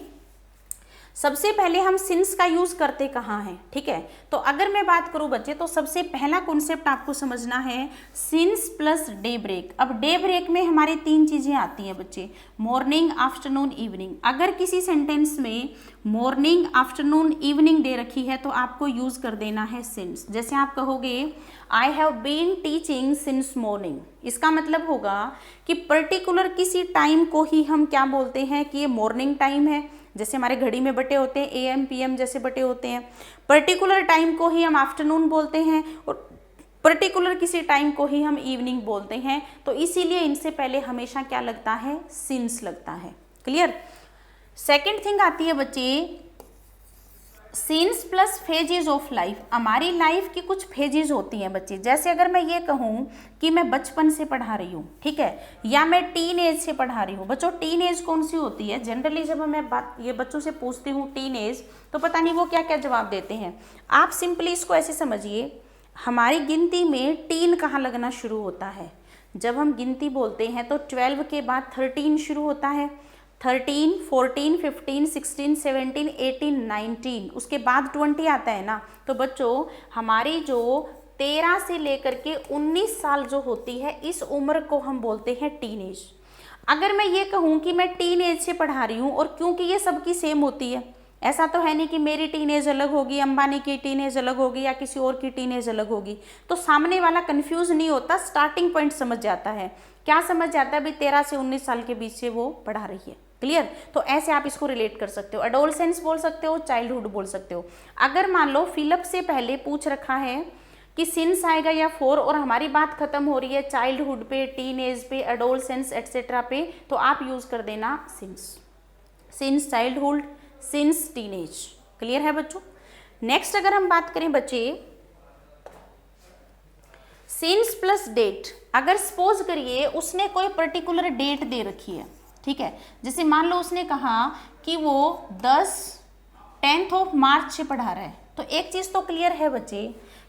सबसे पहले हम सिंस का यूज करते कहाँ हैं, ठीक है। तो अगर मैं बात करूं बच्चे, तो सबसे पहला कॉन्सेप्ट आपको समझना है सिंस प्लस डे ब्रेक। अब डे ब्रेक में हमारी 3 चीजें आती हैं बच्चे, मॉर्निंग, आफ्टरनून, इवनिंग। अगर किसी सेंटेंस में मॉर्निंग, आफ्टरनून, इवनिंग दे रखी है तो आपको यूज कर देना है सिंस। जैसे आप कहोगे I have been teaching since morning, इसका मतलब होगा कि पर्टिकुलर किसी टाइम को ही हम क्या बोलते हैं कि ये मॉर्निंग टाइम है, जैसे हमारे घड़ी में बटे होते हैं AM PM जैसे बटे होते हैं। पर्टिकुलर टाइम को ही हम आफ्टरनून बोलते हैं और पर्टिकुलर किसी टाइम को ही हम इवनिंग बोलते हैं। तो इसीलिए इनसे पहले हमेशा क्या लगता है, सिंस लगता है। क्लियर। सेकंड थिंग आती है बच्चे since plus phases of life. हमारी लाइफ की कुछ फेजेज होती हैं बच्चे। जैसे अगर मैं ये कहूँ कि मैं बचपन से पढ़ा रही हूँ, ठीक है, या मैं टीन एज से पढ़ा रही हूँ। बच्चों टीन एज कौन सी होती है? जनरली जब मैं बात ये बच्चों से पूछती हूँ टीन एज, तो पता नहीं वो क्या क्या जवाब देते हैं। आप सिंपली इसको ऐसे समझिए, हमारी गिनती में टीन कहाँ लगना शुरू होता है? जब हम गिनती बोलते हैं तो 12 के बाद 13 शुरू होता है। 13, 14, 15, 16, 17, 18, 19, उसके बाद 20 आता है ना। तो बच्चों हमारी जो 13 से लेकर के 19 साल जो होती है, इस उम्र को हम बोलते हैं टीन एज। अगर मैं ये कहूँ कि मैं टीन एज से पढ़ा रही हूँ, और क्योंकि ये सबकी सेम होती है, ऐसा तो है नहीं कि मेरी टीन एज अलग होगी, अंबानी की टीन एज अलग होगी या किसी और की टीन एज अलग होगी, तो सामने वाला कंफ्यूज नहीं होता, स्टार्टिंग पॉइंट समझ जाता है। क्या समझ जाता है? भाई 13 से 19 साल के बीच से वो पढ़ा रही है। क्लियर। तो ऐसे आप इसको रिलेट कर सकते हो, एडोलसेंस बोल सकते हो, चाइल्डहुड बोल सकते हो। अगर मान लो फिलअप से पहले पूछ रखा है कि सिंस आएगा या फोर, और हमारी बात खत्म हो रही है चाइल्डहुड पे, टीन एज पे, एडोलसेंस एटसेट्रा पे, तो आप यूज कर देना since. Since childhood, since teen age. Clear है बच्चों। नेक्स्ट अगर हम बात करें बच्चे सिंस प्लस डेट। अगर सपोज करिए उसने कोई पर्टिकुलर डेट दे रखी है, ठीक है, जैसे मान लो उसने कहा कि वो 10th ऑफ मार्च से पढ़ा रहा है, तो एक चीज तो क्लियर है बच्चे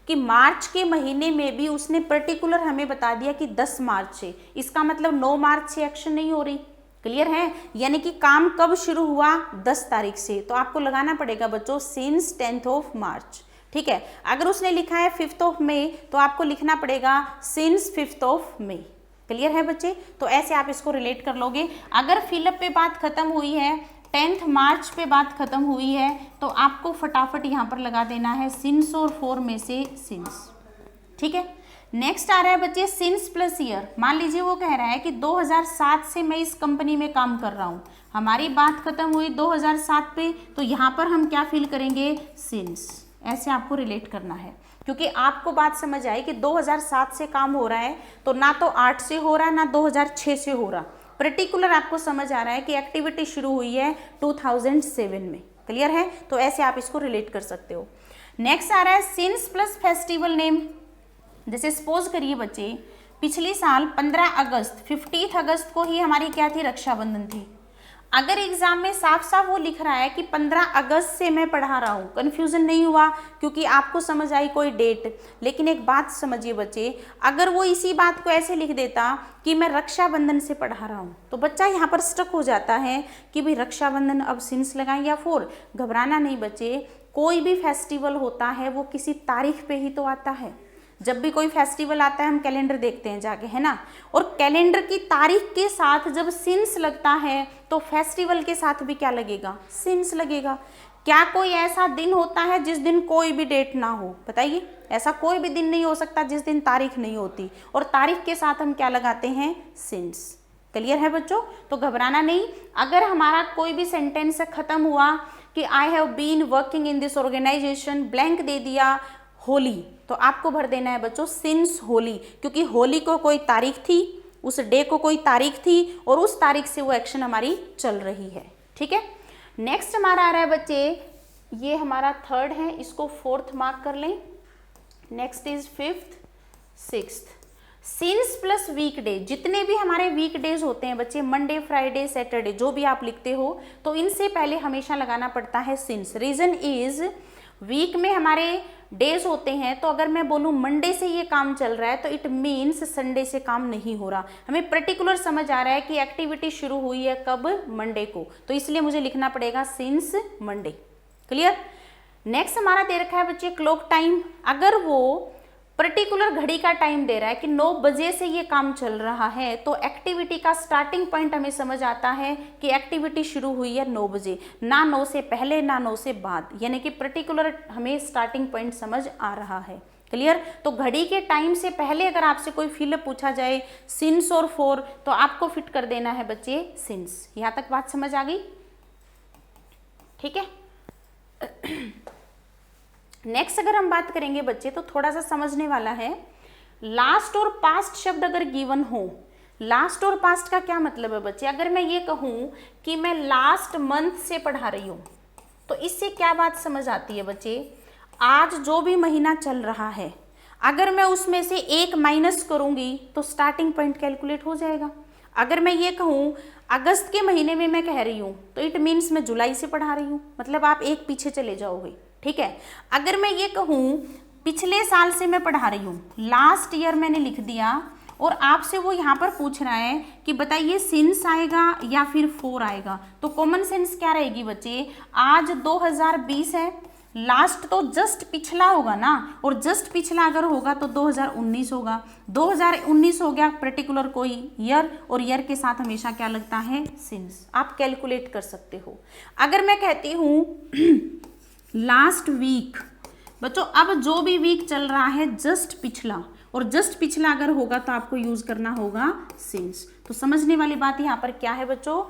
कि मार्च के महीने में भी उसने पर्टिकुलर हमें बता दिया कि 10 मार्च से, इसका मतलब 9 मार्च से एक्शन नहीं हो रही। क्लियर है। यानी कि काम कब शुरू हुआ? 10 तारीख से। तो आपको लगाना पड़ेगा बच्चों सिंस 10th ऑफ मार्च। ठीक है। अगर उसने लिखा है 5th ऑफ मई, तो आपको लिखना पड़ेगा since 5th of May. Clear है बच्चे। तो ऐसे आप इसको रिलेट कर लोगे। अगर फिलअप पे बात खत्म हुई है, 10th मार्च पे बात खत्म हुई है, तो आपको फटाफट यहाँ पर लगा देना है सिंस और फोर में से सिंस। ठीक है। नेक्स्ट आ रहा है बच्चे सिंस प्लस ईयर। मान लीजिए वो कह रहा है कि 2007 से मैं इस कंपनी में काम कर रहा हूँ, हमारी बात खत्म हुई 2007 पे, तो यहाँ पर हम क्या फिल करेंगे? सिंस। ऐसे आपको रिलेट करना है, क्योंकि आपको बात समझ आई कि 2007 से काम हो रहा है, तो ना तो 8 से हो रहा है ना 2006 से हो रहा। पर्टिकुलर आपको समझ आ रहा है कि एक्टिविटी शुरू हुई है 2007 में। क्लियर है। तो ऐसे आप इसको रिलेट कर सकते हो। नेक्स्ट आ रहा है सिंस प्लस फेस्टिवल नेम। जैसे सपोज करिए बच्चे पिछले साल 15 अगस्त 15 अगस्त को ही हमारी क्या थी? रक्षाबंधन थी। अगर एग्जाम में साफ साफ वो लिख रहा है कि 15 अगस्त से मैं पढ़ा रहा हूँ, कन्फ्यूजन नहीं हुआ, क्योंकि आपको समझ आई कोई डेट। लेकिन एक बात समझिए बच्चे, अगर वो इसी बात को ऐसे लिख देता कि मैं रक्षाबंधन से पढ़ा रहा हूँ, तो बच्चा यहाँ पर स्टक हो जाता है कि भाई रक्षाबंधन अब सिंस लगाएं या फोर। घबराना नहीं बच्चे, कोई भी फेस्टिवल होता है वो किसी तारीख पे ही तो आता है। जब भी कोई फेस्टिवल आता है हम कैलेंडर देखते हैं जाके, है ना, और कैलेंडर की तारीख के साथ जब सिंस लगता है तो फेस्टिवल के साथ भी क्या लगेगा? सिंस लगेगा। क्या कोई ऐसा दिन होता है जिस दिन कोई भी डेट ना हो? बताइए, ऐसा कोई भी दिन नहीं हो सकता जिस दिन तारीख नहीं होती, और तारीख के साथ हम क्या लगाते हैं? सिंस। क्लियर है बच्चों। तो घबराना नहीं। अगर हमारा कोई भी सेंटेंस खत्म हुआ कि I have been working in this organisation, blank दे दिया होली, तो आपको भर देना है बच्चों सिंस होली, क्योंकि होली को कोई तारीख थी, उस डे को कोई तारीख थी, और उस तारीख से वो एक्शन हमारी चल रही है। ठीक है। नेक्स्ट हमारा आ रहा है बच्चे, ये हमारा थर्ड है, इसको फोर्थ मार्क कर लें। Next is fifth, sixth. Since plus weekday. जितने भी हमारे वीकडेज होते हैं बच्चे, मंडे, फ्राइडे, सैटरडे, जो भी आप लिखते हो, तो इनसे पहले हमेशा लगाना पड़ता है सिंस। रीजन इज वीक में हमारे डेज होते हैं, तो अगर मैं बोलूँ मंडे से ये काम चल रहा है तो इट मीन्स संडे से काम नहीं हो रहा। हमें पर्टिकुलर समझ आ रहा है कि एक्टिविटी शुरू हुई है कब, मंडे को, तो इसलिए मुझे लिखना पड़ेगा सिंस मंडे। क्लियर। नेक्स्ट हमारा दे रखा है बच्चे क्लॉक टाइम। अगर वो पर्टिकुलर घड़ी का टाइम दे रहा है कि 9 बजे से ये काम चल रहा है, तो एक्टिविटी का स्टार्टिंग पॉइंट हमें समझ आता है कि एक्टिविटी शुरू हुई है 9 बजे, ना 9 से पहले ना 9 से बाद, यानी कि पर्टिकुलर हमें स्टार्टिंग पॉइंट समझ आ रहा है। क्लियर। तो घड़ी के टाइम से पहले अगर आपसे कोई फिल पूछा जाए सिंस और फॉर, तो आपको फिट कर देना है बच्चे सिंस। यहाँ तक बात समझ आ गई? ठीक है। नेक्स्ट अगर हम बात करेंगे बच्चे तो थोड़ा सा समझने वाला है। लास्ट और पास्ट शब्द अगर गिवन हो, लास्ट और पास्ट का क्या मतलब है बच्चे? अगर मैं ये कहूँ कि मैं लास्ट मंथ से पढ़ा रही हूँ, तो इससे क्या बात समझ आती है बच्चे? आज जो भी महीना चल रहा है, अगर मैं उसमें से एक माइनस करूँगी तो स्टार्टिंग पॉइंट कैलकुलेट हो जाएगा। अगर मैं ये कहूँ अगस्त के महीने में मैं कह रही हूँ, तो इट मीन्स मैं जुलाई से पढ़ा रही हूँ, मतलब आप एक पीछे चले जाओगे। ठीक है। अगर मैं ये कहूँ पिछले साल से मैं पढ़ा रही हूँ, लास्ट ईयर मैंने लिख दिया, और आपसे वो यहाँ पर पूछ रहा है कि बताइए सिंस आएगा या फिर फॉर आएगा, तो कॉमन सेंस क्या रहेगी बच्चे? आज 2020 है, लास्ट तो जस्ट पिछला होगा ना, और जस्ट पिछला अगर होगा तो 2019 होगा। 2019 हो गया पर्टिकुलर कोई ईयर, और ईयर के साथ हमेशा क्या लगता है? सिंस। आप कैलकुलेट कर सकते हो। अगर मैं कहती हूँ लास्ट वीक, बच्चों अब जो भी वीक चल रहा है जस्ट पिछला, और जस्ट पिछला अगर होगा तो आपको यूज करना होगा सिंस। तो समझने वाली बात यहाँ पर क्या है बच्चों?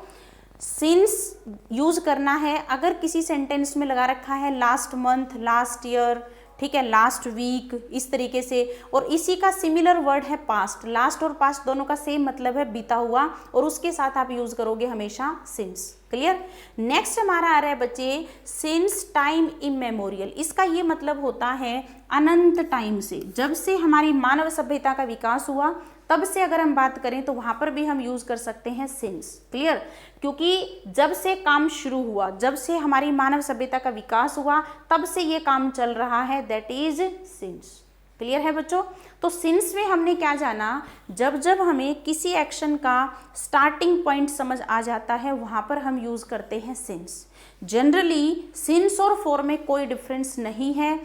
सिंस यूज करना है अगर किसी सेंटेंस में लगा रखा है लास्ट मंथ, लास्ट ईयर, ठीक है, लास्ट वीक, इस तरीके से। और इसी का सिमिलर वर्ड है पास्ट। लास्ट और पास्ट दोनों का सेम मतलब है बीता हुआ, और उसके साथ आप यूज करोगे हमेशा सिंस। क्लियर। नेक्स्ट हमारा आ रहा है बच्चे सिंस टाइम इमेमोरियल। इसका ये मतलब होता है अनंत टाइम से, जब से हमारी मानव सभ्यता का विकास हुआ तब से अगर हम बात करें तो वहां पर भी हम यूज कर सकते हैं सिंस। क्लियर। क्योंकि जब से काम शुरू हुआ, जब से हमारी मानव सभ्यता का विकास हुआ, तब से ये काम चल रहा है, दैट इज सिंस। क्लियर है बच्चों? तो सिंस में हमने क्या जाना? जब जब हमें किसी एक्शन का स्टार्टिंग पॉइंट समझ आ जाता है वहां पर हम यूज करते हैं सिंस। जनरली सिंस और फॉर में कोई डिफरेंस नहीं है,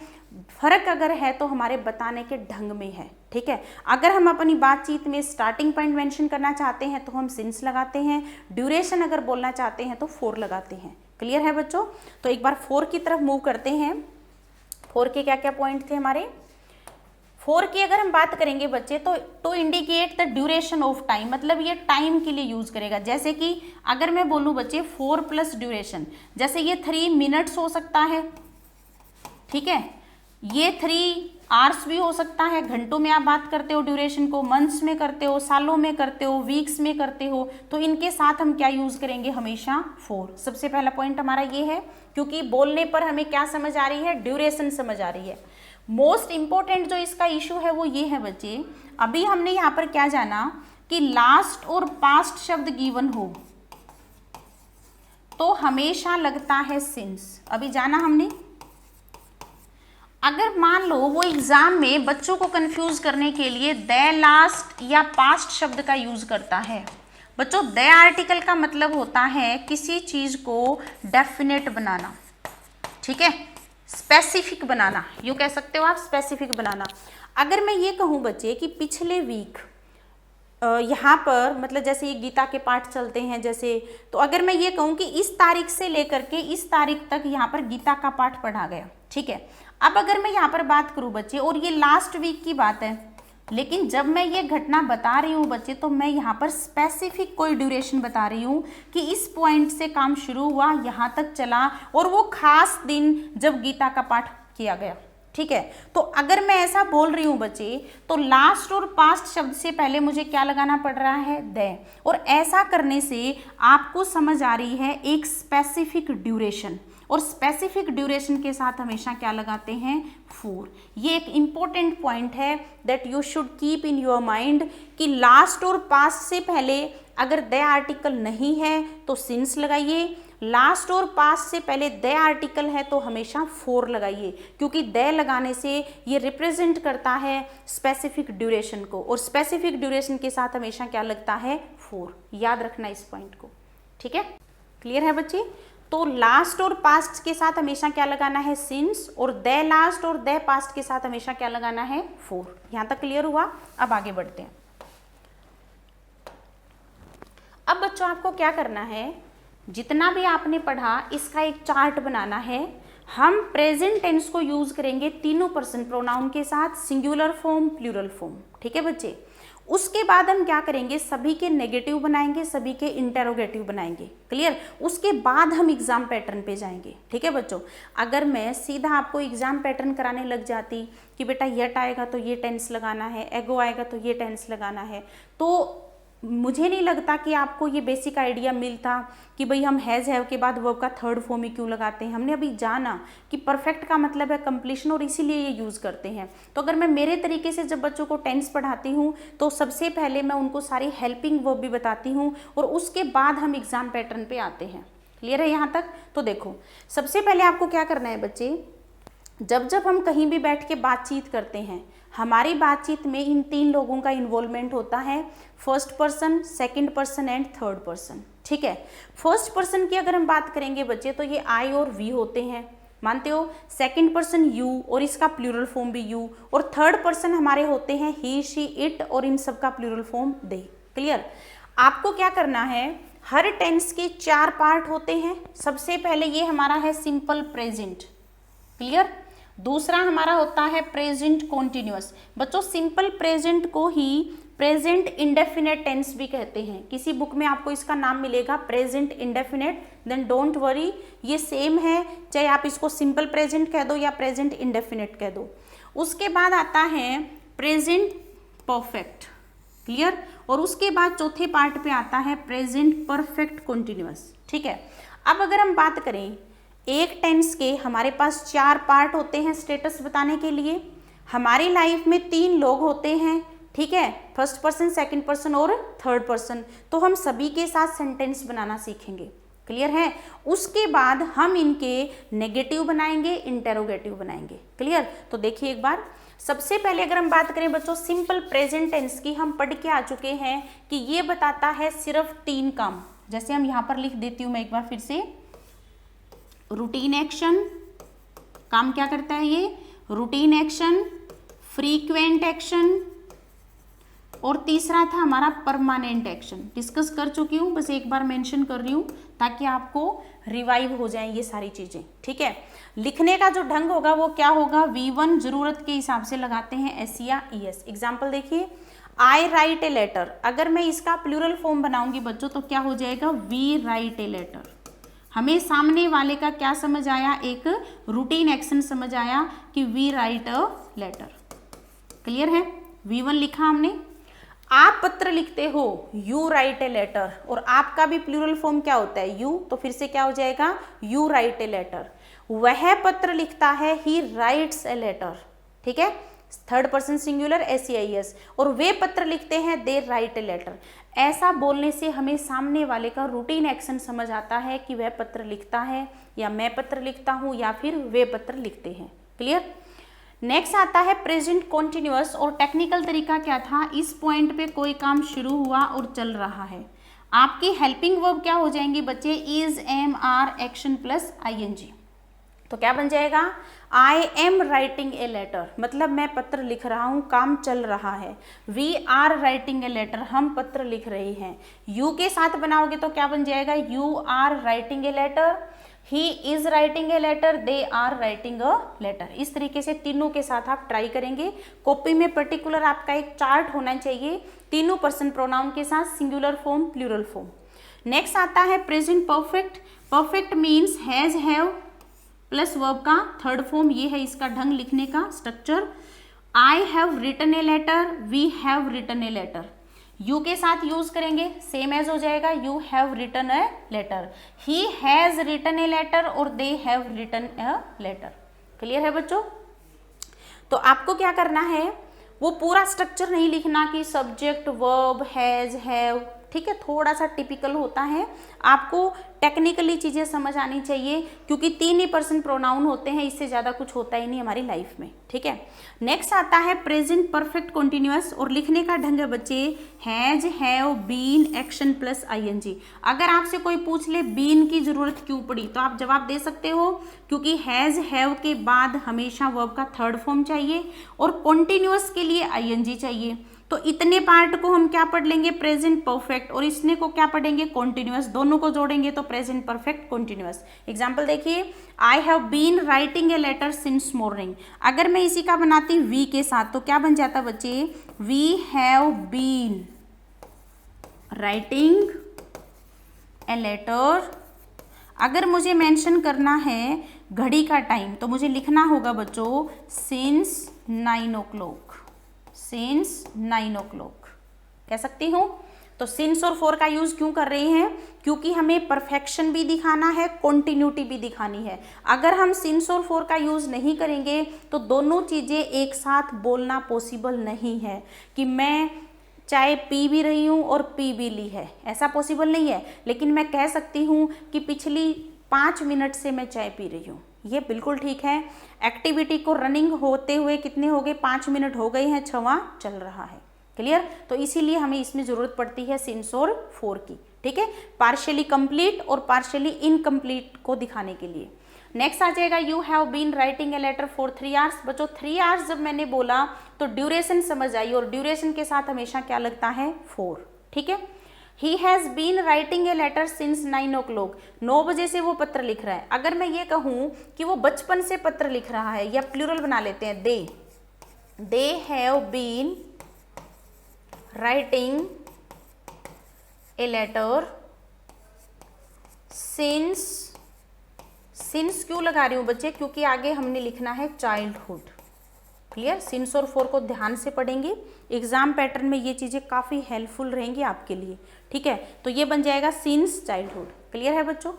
फर्क अगर है तो हमारे बताने के ढंग में है। ठीक है। अगर हम अपनी बातचीत में स्टार्टिंग पॉइंट मेंशन करना चाहते हैं तो हम सिंस लगाते हैं, ड्यूरेशन अगर बोलना चाहते हैं तो फॉर लगाते हैं। क्लियर है बच्चों? तो एक बार फॉर की तरफ मूव करते हैं। फॉर के क्या क्या पॉइंट थे हमारे? फॉर की अगर हम बात करेंगे बच्चे तो to indicate the duration of time, मतलब ये टाइम के लिए यूज करेगा। जैसे कि अगर मैं बोलूँ बच्चे 4 प्लस ड्यूरेशन, जैसे ये 3 मिनट्स हो सकता है, ठीक है, ये 3 आवर्स भी हो सकता है, घंटों में आप बात करते हो ड्यूरेशन को, मंथ्स में करते हो, सालों में करते हो, वीक्स में करते हो, तो इनके साथ हम क्या यूज करेंगे? हमेशा फॉर। सबसे पहला पॉइंट हमारा ये है, क्योंकि बोलने पर हमें क्या समझ आ रही है? ड्यूरेशन समझ आ रही है। मोस्ट इंपॉर्टेंट जो इसका इशू है वो ये है बच्चे, अभी हमने यहाँ पर क्या जाना कि लास्ट और पास्ट शब्द गिवन हो तो हमेशा लगता है सिंस। अभी जाना हमने। अगर मान लो वो एग्जाम में बच्चों को कंफ्यूज करने के लिए द लास्ट या पास्ट शब्द का यूज करता है। बच्चों द आर्टिकल का मतलब होता है किसी चीज को डेफिनेट बनाना, ठीक है, स्पेसिफिक बनाना, यूँ कह सकते हो आप, स्पेसिफिक बनाना। अगर मैं ये कहूँ बच्चे कि पिछले वीक यहाँ पर, मतलब जैसे ये गीता के पाठ चलते हैं जैसे, तो अगर मैं ये कहूँ कि इस तारीख से लेकर के इस तारीख तक यहाँ पर गीता का पाठ पढ़ा गया, ठीक है। अब अगर मैं यहाँ पर बात करूँ बच्चे, और ये लास्ट वीक की बात है, लेकिन जब मैं ये घटना बता रही हूँ बच्चे तो मैं यहाँ पर स्पेसिफिक कोई ड्यूरेशन बता रही हूँ कि इस पॉइंट से काम शुरू हुआ, यहाँ तक चला, और वो खास दिन जब गीता का पाठ किया गया, ठीक है। तो अगर मैं ऐसा बोल रही हूँ बच्चे तो लास्ट और पास्ट शब्द से पहले मुझे क्या लगाना पड़ रहा है? द। और ऐसा करने से आपको समझ आ रही है एक स्पेसिफिक ड्यूरेशन, और स्पेसिफिक ड्यूरेशन के साथ हमेशा क्या लगाते हैं? फॉर। ये एक इंपॉर्टेंट पॉइंट है that you should keep in your mind कि लास्ट और पास्ट से पहले अगर द आर्टिकल नहीं है तो सिंस लगाइए, लास्ट और पास्ट से पहले द आर्टिकल है तो हमेशा फोर लगाइए, क्योंकि द लगाने से ये रिप्रेजेंट करता है स्पेसिफिक ड्यूरेशन को, और स्पेसिफिक ड्यूरेशन के साथ हमेशा क्या लगता है, फोर। याद रखना इस पॉइंट को, ठीक है, क्लियर है बच्चे। तो लास्ट और पास्ट के साथ हमेशा क्या लगाना है, सिंस, और द लास्ट और द पास्ट के साथ हमेशा क्या लगाना है, फोर। यहां तक क्लियर हुआ। अब आगे बढ़ते हैं। अब बच्चों आपको क्या करना है, जितना भी आपने पढ़ा इसका एक चार्ट बनाना है। हम प्रेजेंट टेंस को यूज करेंगे तीनों पर्सन प्रोनाउन के साथ, सिंगुलर फॉर्म, प्लूरल फॉर्म, ठीक है बच्चे। उसके बाद हम क्या करेंगे, सभी के नेगेटिव बनाएंगे, सभी के इंटेरोगेटिव बनाएंगे, क्लियर। उसके बाद हम एग्जाम पैटर्न पे जाएंगे, ठीक है बच्चों। अगर मैं सीधा आपको एग्जाम पैटर्न कराने लग जाती कि बेटा यट आएगा तो ये टेंस लगाना है, एगो आएगा तो ये टेंस लगाना है, तो मुझे नहीं लगता कि आपको ये बेसिक आइडिया मिलता कि भाई हम हैज़ हैव के बाद वर्ब का थर्ड फॉर्म ही क्यों लगाते हैं। हमने अभी जाना कि परफेक्ट का मतलब है कंप्लीशन, और इसीलिए ये यूज़ करते हैं। तो अगर मैं मेरे तरीके से जब बच्चों को टेंस पढ़ाती हूँ तो सबसे पहले मैं उनको सारी हेल्पिंग वर्ब भी बताती हूँ, और उसके बाद हम एग्जाम पैटर्न पे आते हैं। क्लियर है यहाँ तक। तो देखो, सबसे पहले आपको क्या करना है बच्चे, जब जब हम कहीं भी बैठ के बातचीत करते हैं, हमारी बातचीत में इन तीन लोगों का इन्वॉल्वमेंट होता है, first person, second person and third person, ठीक है। फर्स्ट पर्सन की अगर हम बात करेंगे बच्चे तो ये आई और वी होते हैं, मानते हो। सेकंड पर्सन यू, और इसका प्लूरल फॉर्म भी यू, और थर्ड पर्सन हमारे होते हैं ही, शी, इट, और इन सब का प्लूरल फॉर्म दे। क्लियर। आपको क्या करना है, हर टेंस के चार पार्ट होते हैं। सबसे पहले ये हमारा है सिंपल प्रेजेंट, क्लियर। दूसरा हमारा होता है प्रेजेंट कॉन्टिन्यूअस। बच्चों सिंपल प्रेजेंट को ही प्रेजेंट इंडेफिनेट टेंस भी कहते हैं। किसी बुक में आपको इसका नाम मिलेगा present indefinite, then don't worry, ये सेम है, चाहे आप इसको सिंपल प्रेजेंट कह दो या प्रेजेंट इंडेफिनेट कह दो। उसके बाद आता है प्रेजेंट परफेक्ट, क्लियर। और उसके बाद चौथे पार्ट पे आता है प्रेजेंट परफेक्ट कॉन्टिन्यूअस, ठीक है। अब अगर हम बात करें, एक टेंस के हमारे पास चार पार्ट होते हैं स्टेटस बताने के लिए। हमारी लाइफ में तीन लोग होते हैं, ठीक है, फर्स्ट पर्सन, सेकंड पर्सन और थर्ड पर्सन। तो हम सभी के साथ सेंटेंस बनाना सीखेंगे, क्लियर है। उसके बाद हम इनके नेगेटिव बनाएंगे, इंटेरोगेटिव बनाएंगे, क्लियर। तो देखिए एक बार, सबसे पहले अगर हम बात करें बच्चों सिंपल प्रेजेंट टेंस की, हम पढ़ के आ चुके हैं कि ये बताता है सिर्फ तीन काम। जैसे हम यहाँ पर लिख देती हूँ मैं एक बार फिर से, रूटीन एक्शन, काम क्या करता है ये, रूटीन एक्शन, फ्रीक्वेंट एक्शन, और तीसरा था हमारा परमानेंट एक्शन। डिस्कस कर चुकी हूँ, बस एक बार मेंशन कर रही हूँ ताकि आपको रिवाइव हो जाए ये सारी चीजें, ठीक है। लिखने का जो ढंग होगा वो क्या होगा, V1 जरूरत के हिसाब से लगाते हैं एस या ES। एग्जाम्पल देखिए, आई राइट ए लेटर, अगर मैं इसका प्लूरल फॉर्म बनाऊंगी बच्चों तो क्या हो जाएगा, वी राइट ए लेटर। हमें सामने वाले का क्या समझ आया, एक रूटीन एक्शन समझ आया कि we write a letter, clear है। V1 लिखा हमने। आप पत्र लिखते हो, यू राइट ए लेटर, और आपका भी प्लूरल फॉर्म क्या होता है, यू, तो फिर से क्या हो जाएगा, यू राइट ए लेटर। वह पत्र लिखता है, ही राइट्स ए लेटर, ठीक है, थर्ड पर्सन सिंगुलर SEIS, और वे पत्र लिखते हैं, दे राइट ए लेटर। ऐसा बोलने से हमें सामने वाले का रूटीन एक्शन समझ आता है कि वह पत्र लिखता है, या मैं पत्र लिखता हूं, या फिर वे पत्र लिखते हैं, क्लियर। नेक्स्ट आता है प्रेजेंट कॉन्टिन्यूअस, और टेक्निकल तरीका क्या था, इस पॉइंट पे कोई काम शुरू हुआ और चल रहा है, आपकी हेल्पिंग वर्ब क्या हो जाएंगी बच्चे, is, am, are, action plus ING। तो क्या बन जाएगा, I am writing a letter, मतलब मैं पत्र लिख रहा हूँ, काम चल रहा है। We are writing a letter, हम पत्र लिख रहे हैं। यू के साथ बनाओगे तो क्या बन जाएगा, you are writing a letter, he is writing a letter, they are writing a letter. इस तरीके से तीनों के साथ आप ट्राई करेंगे। कॉपी में पर्टिकुलर आपका एक चार्ट होना चाहिए, तीनों पर्सन प्रोनाउन के साथ, singular form, plural form. Next आता है present perfect. Perfect means has, have plus verb का थर्ड फॉर्म, ये है इसका ढंग लिखने का structure. I have written a letter, we have written a letter. You के साथ यूज करेंगे, सेम एज हो जाएगा, you have written a letter, he has written a letter, और they have written a letter. Clear है बच्चों। तो आपको क्या करना है, वो पूरा स्ट्रक्चर नहीं लिखना कि सब्जेक्ट, वर्ब, हैज, हैव, ठीक है, थोड़ा सा टिपिकल होता है, आपको टेक्निकली चीज़ें समझ आनी चाहिए, क्योंकि 3% प्रोनाउन होते हैं, इससे ज़्यादा कुछ होता ही नहीं हमारी लाइफ में, ठीक है। नेक्स्ट आता है प्रेजेंट परफेक्ट कॉन्टिन्यूअस, और लिखने का ढंग है बच्चे has, have, been, action plus ING. अगर आपसे कोई पूछ ले बीन की जरूरत क्यों पड़ी, तो आप जवाब दे सकते हो क्योंकि हैज, हैव के बाद हमेशा वर्ब का थर्ड फॉर्म चाहिए और कॉन्टिन्यूअस के लिए आईएनजी चाहिए। तो इतने पार्ट को हम क्या पढ़ लेंगे, प्रेजेंट परफेक्ट, और इसने को क्या पढ़ेंगे, कॉन्टिन्यूअस। दोनों को जोड़ेंगे तो प्रेजेंट परफेक्ट कॉन्टिन्यूअस। एग्जाम्पल देखिए, I have been writing a letter since morning. अगर मैं इसी का बनाती वी के साथ तो क्या बन जाता बच्चे, we have been writing a letter. अगर मुझे मेंशन करना है घड़ी का टाइम तो मुझे लिखना होगा बच्चों सिंस 9 o'clock, सिंस 9 o'clock कह सकती हूँ। तो सिंस और फॉर का यूज क्यों कर रहे हैं, क्योंकि हमें परफेक्शन भी दिखाना है, कॉन्टिन्यूटी भी दिखानी है। अगर हम सिंस और फॉर का यूज नहीं करेंगे तो दोनों चीजें एक साथ बोलना पॉसिबल नहीं है, कि मैं चाय पी भी रही हूँ और पी भी ली है, ऐसा पॉसिबल नहीं है। लेकिन मैं कह सकती हूँ कि पिछली 5 मिनट से मैं चाय पी रही हूँ, ये बिल्कुल ठीक है। एक्टिविटी को रनिंग होते हुए कितने हो गए, 5 मिनट हो गए हैं, 6वां चल रहा है। क्लियर, तो इसीलिए हमें इसमें जरूरत पड़ती है सिंस और फॉर की, ठीक है, पार्शियली कंप्लीट और पार्शियली इनकम्प्लीट को दिखाने के लिए। नेक्स्ट आ जाएगा you have been writing a letter for 3 hours। बच्चों 3 hours जब मैंने बोला तो ड्यूरेशन समझ आई, और ड्यूरेशन के साथ हमेशा क्या लगता है, 4, ठीक है। He has been writing a letter since 9 o'clock, 9 बजे से वो पत्र लिख रहा है। अगर मैं ये कहूँ कि वो बचपन से पत्र लिख रहा है, या प्लूरल बना लेते हैं, they have been writing a letter since क्यों लगा रही हूँ बच्चे, क्योंकि आगे हमने लिखना है चाइल्डहुड। क्लियर, सिंस और फॉर को ध्यान से पढ़ेंगे, एग्जाम पैटर्न में ये चीज़ें काफ़ी हेल्पफुल रहेंगी आपके लिए, ठीक है। तो ये बन जाएगा सिंस चाइल्डहुड। क्लियर है बच्चों।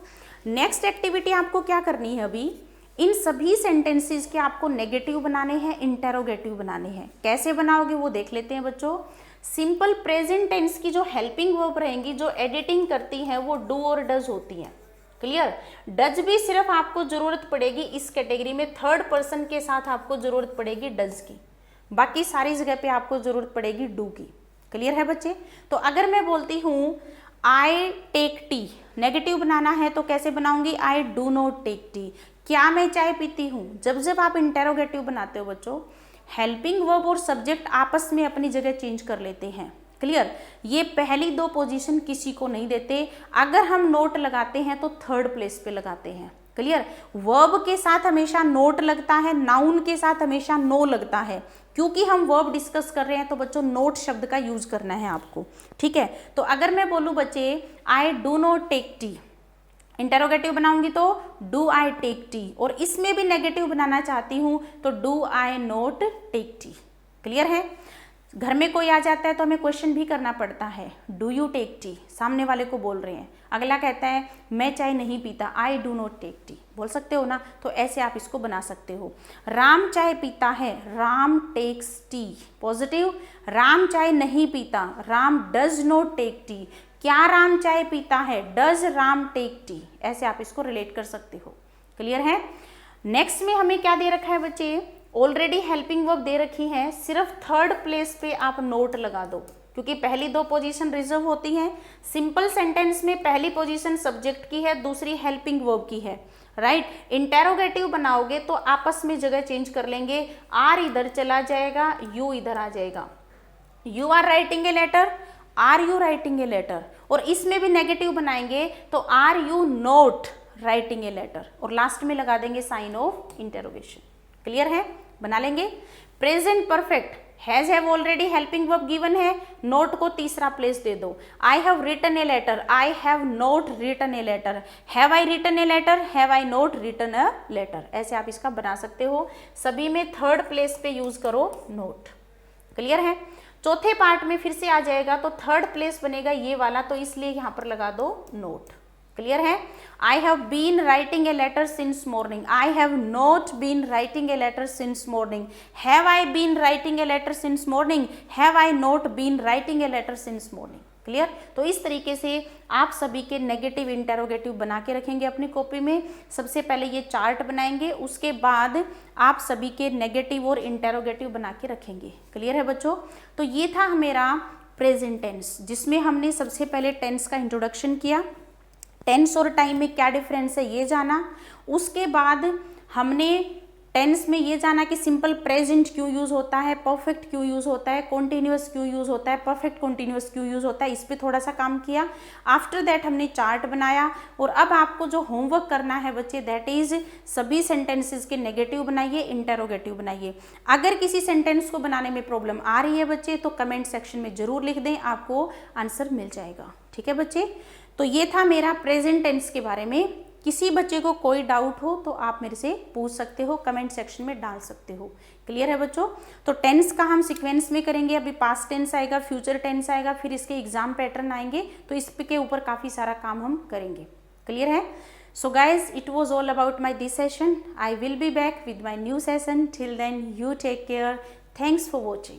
नेक्स्ट एक्टिविटी आपको क्या करनी है, अभी इन सभी सेंटेंसेस के आपको नेगेटिव बनाने हैं, इंटेरोगेटिव बनाने हैं। कैसे बनाओगे वो देख लेते हैं बच्चों। सिंपल प्रेजेंट टेंस की जो हेल्पिंग वर्ब रहेंगी, जो एडिटिंग करती हैं, वो डू और डज होती हैं। क्लियर, डज भी सिर्फ आपको जरूरत पड़ेगी इस कैटेगरी में, थर्ड पर्सन के साथ आपको जरूरत पड़ेगी डज की, बाकी सारी जगह पे आपको जरूरत पड़ेगी डू की। क्लियर है बच्चे। तो अगर मैं बोलती हूँ आई टेक टी, नेगेटिव बनाना है तो कैसे बनाऊंगी, I do not take tea. क्या मैं चाय पीती हूँ, जब आप इंटेरोगेटिव बनाते हो बच्चों, हेल्पिंग वर्ब और सब्जेक्ट आपस में अपनी जगह चेंज कर लेते हैं। क्लियर, ये पहली 2 पोजीशन किसी को नहीं देते। अगर हम नोट लगाते हैं तो थर्ड प्लेस पे लगाते हैं। क्लियर, वर्ब के साथ हमेशा नोट लगता है, नाउन के साथ हमेशा नो लगता है। क्योंकि हम वर्ब डिस्कस कर रहे हैं तो बच्चों नोट शब्द का यूज करना है आपको, ठीक है। तो अगर मैं बोलूँ बच्चे I do not take tea, interrogative बनाऊंगी तो डू आई टेक टी, और इसमें भी नेगेटिव बनाना चाहती हूँ तो do I not take tea. Clear है। घर में कोई आ जाता है तो हमें क्वेश्चन भी करना पड़ता है, डू यू टेक टी, सामने वाले को बोल रहे हैं, अगला कहता है मैं चाय नहीं पीता, I do not take tea, बोल सकते हो ना। तो ऐसे आप इसको बना सकते हो। राम चाय पीता है, Ram takes tea, positive. Ram चाय नहीं पीता, Ram does not take tea. क्या राम चाय पीता है, डज राम टेक टी। ऐसे आप इसको रिलेट कर सकते हो। क्लियर है। नेक्स्ट में हमें क्या दे रखा है बच्चे, ऑलरेडी हेल्पिंग वर्ब दे रखी है, सिर्फ थर्ड प्लेस पे आप नोट लगा दो, क्योंकि पहली 2 पोजीशन रिजर्व होती हैं। सिंपल सेंटेंस में पहली पोजीशन सब्जेक्ट की है, दूसरी हेल्पिंग वर्ब की है, राइट। इंटेरोगेटिव बनाओगे तो आपस में जगह चेंज कर लेंगे, आर इधर चला जाएगा, यू इधर आ जाएगा। You are writing a letter, are you writing a letter, और इसमें भी नेगेटिव बनाएंगे तो are you not writing a letter, और लास्ट में लगा देंगे साइन ऑफ इंटेरोगेशन। क्लियर है, बना लेंगे। Present perfect, has have already helping verb given है, नोट को तीसरा प्लेस दे दो। I have written a letter, I have not written a letter, have I written a letter, have I not written a letter. ऐसे आप इसका बना सकते हो, सभी में थर्ड प्लेस पे यूज करो नोट। क्लियर है। चौथे पार्ट में फिर से आ जाएगा तो थर्ड प्लेस बनेगा ये वाला, तो इसलिए यहां पर लगा दो नोट। क्लियर है। I have been writing a letter since morning, I have not been writing a letter since morning, have I been writing a letter since morning, have I not been writing a letter since morning. Clear. तो इस तरीके से आप सभी के negative interrogative बना के रखेंगे अपनी कॉपी में। सबसे पहले ये चार्ट बनाएंगे, उसके बाद आप सभी के नेगेटिव और इंटेरोगेटिव बना के रखेंगे। क्लियर है बच्चों। तो ये था मेरा प्रेजेंट टेंस, जिसमें हमने सबसे पहले टेंस का इंट्रोडक्शन किया, टेंस और टाइम में क्या डिफरेंस है ये जाना। उसके बाद हमने टेंस में ये जाना कि सिंपल प्रेजेंट क्यों यूज होता है, परफेक्ट क्यों यूज होता है, कॉन्टिन्यूअस क्यों यूज होता है, परफेक्ट कॉन्टिन्यूअस क्यों यूज होता है, इस पे थोड़ा सा काम किया। आफ्टर दैट हमने चार्ट बनाया। और अब आपको जो होमवर्क करना है बच्चे, दैट इज सभी सेंटेंसेस के नेगेटिव बनाइए, इंटेरोगेटिव बनाइए। अगर किसी सेंटेंस को बनाने में प्रॉब्लम आ रही है बच्चे तो कमेंट सेक्शन में जरूर लिख दें, आपको आंसर मिल जाएगा। ठीक है बच्चे। तो ये था मेरा प्रेजेंट टेंस के बारे में। किसी बच्चे को कोई डाउट हो तो आप मेरे से पूछ सकते हो, कमेंट सेक्शन में डाल सकते हो। क्लियर है बच्चों। तो टेंस का हम सीक्वेंस में करेंगे। अभी पास्ट टेंस आएगा, फ्यूचर टेंस आएगा, फिर इसके एग्जाम पैटर्न आएंगे, तो इस के ऊपर काफ़ी सारा काम हम करेंगे। क्लियर है। So guys, it was all about my this session. I will be back with my new session. Till then you take care. Thanks for watching.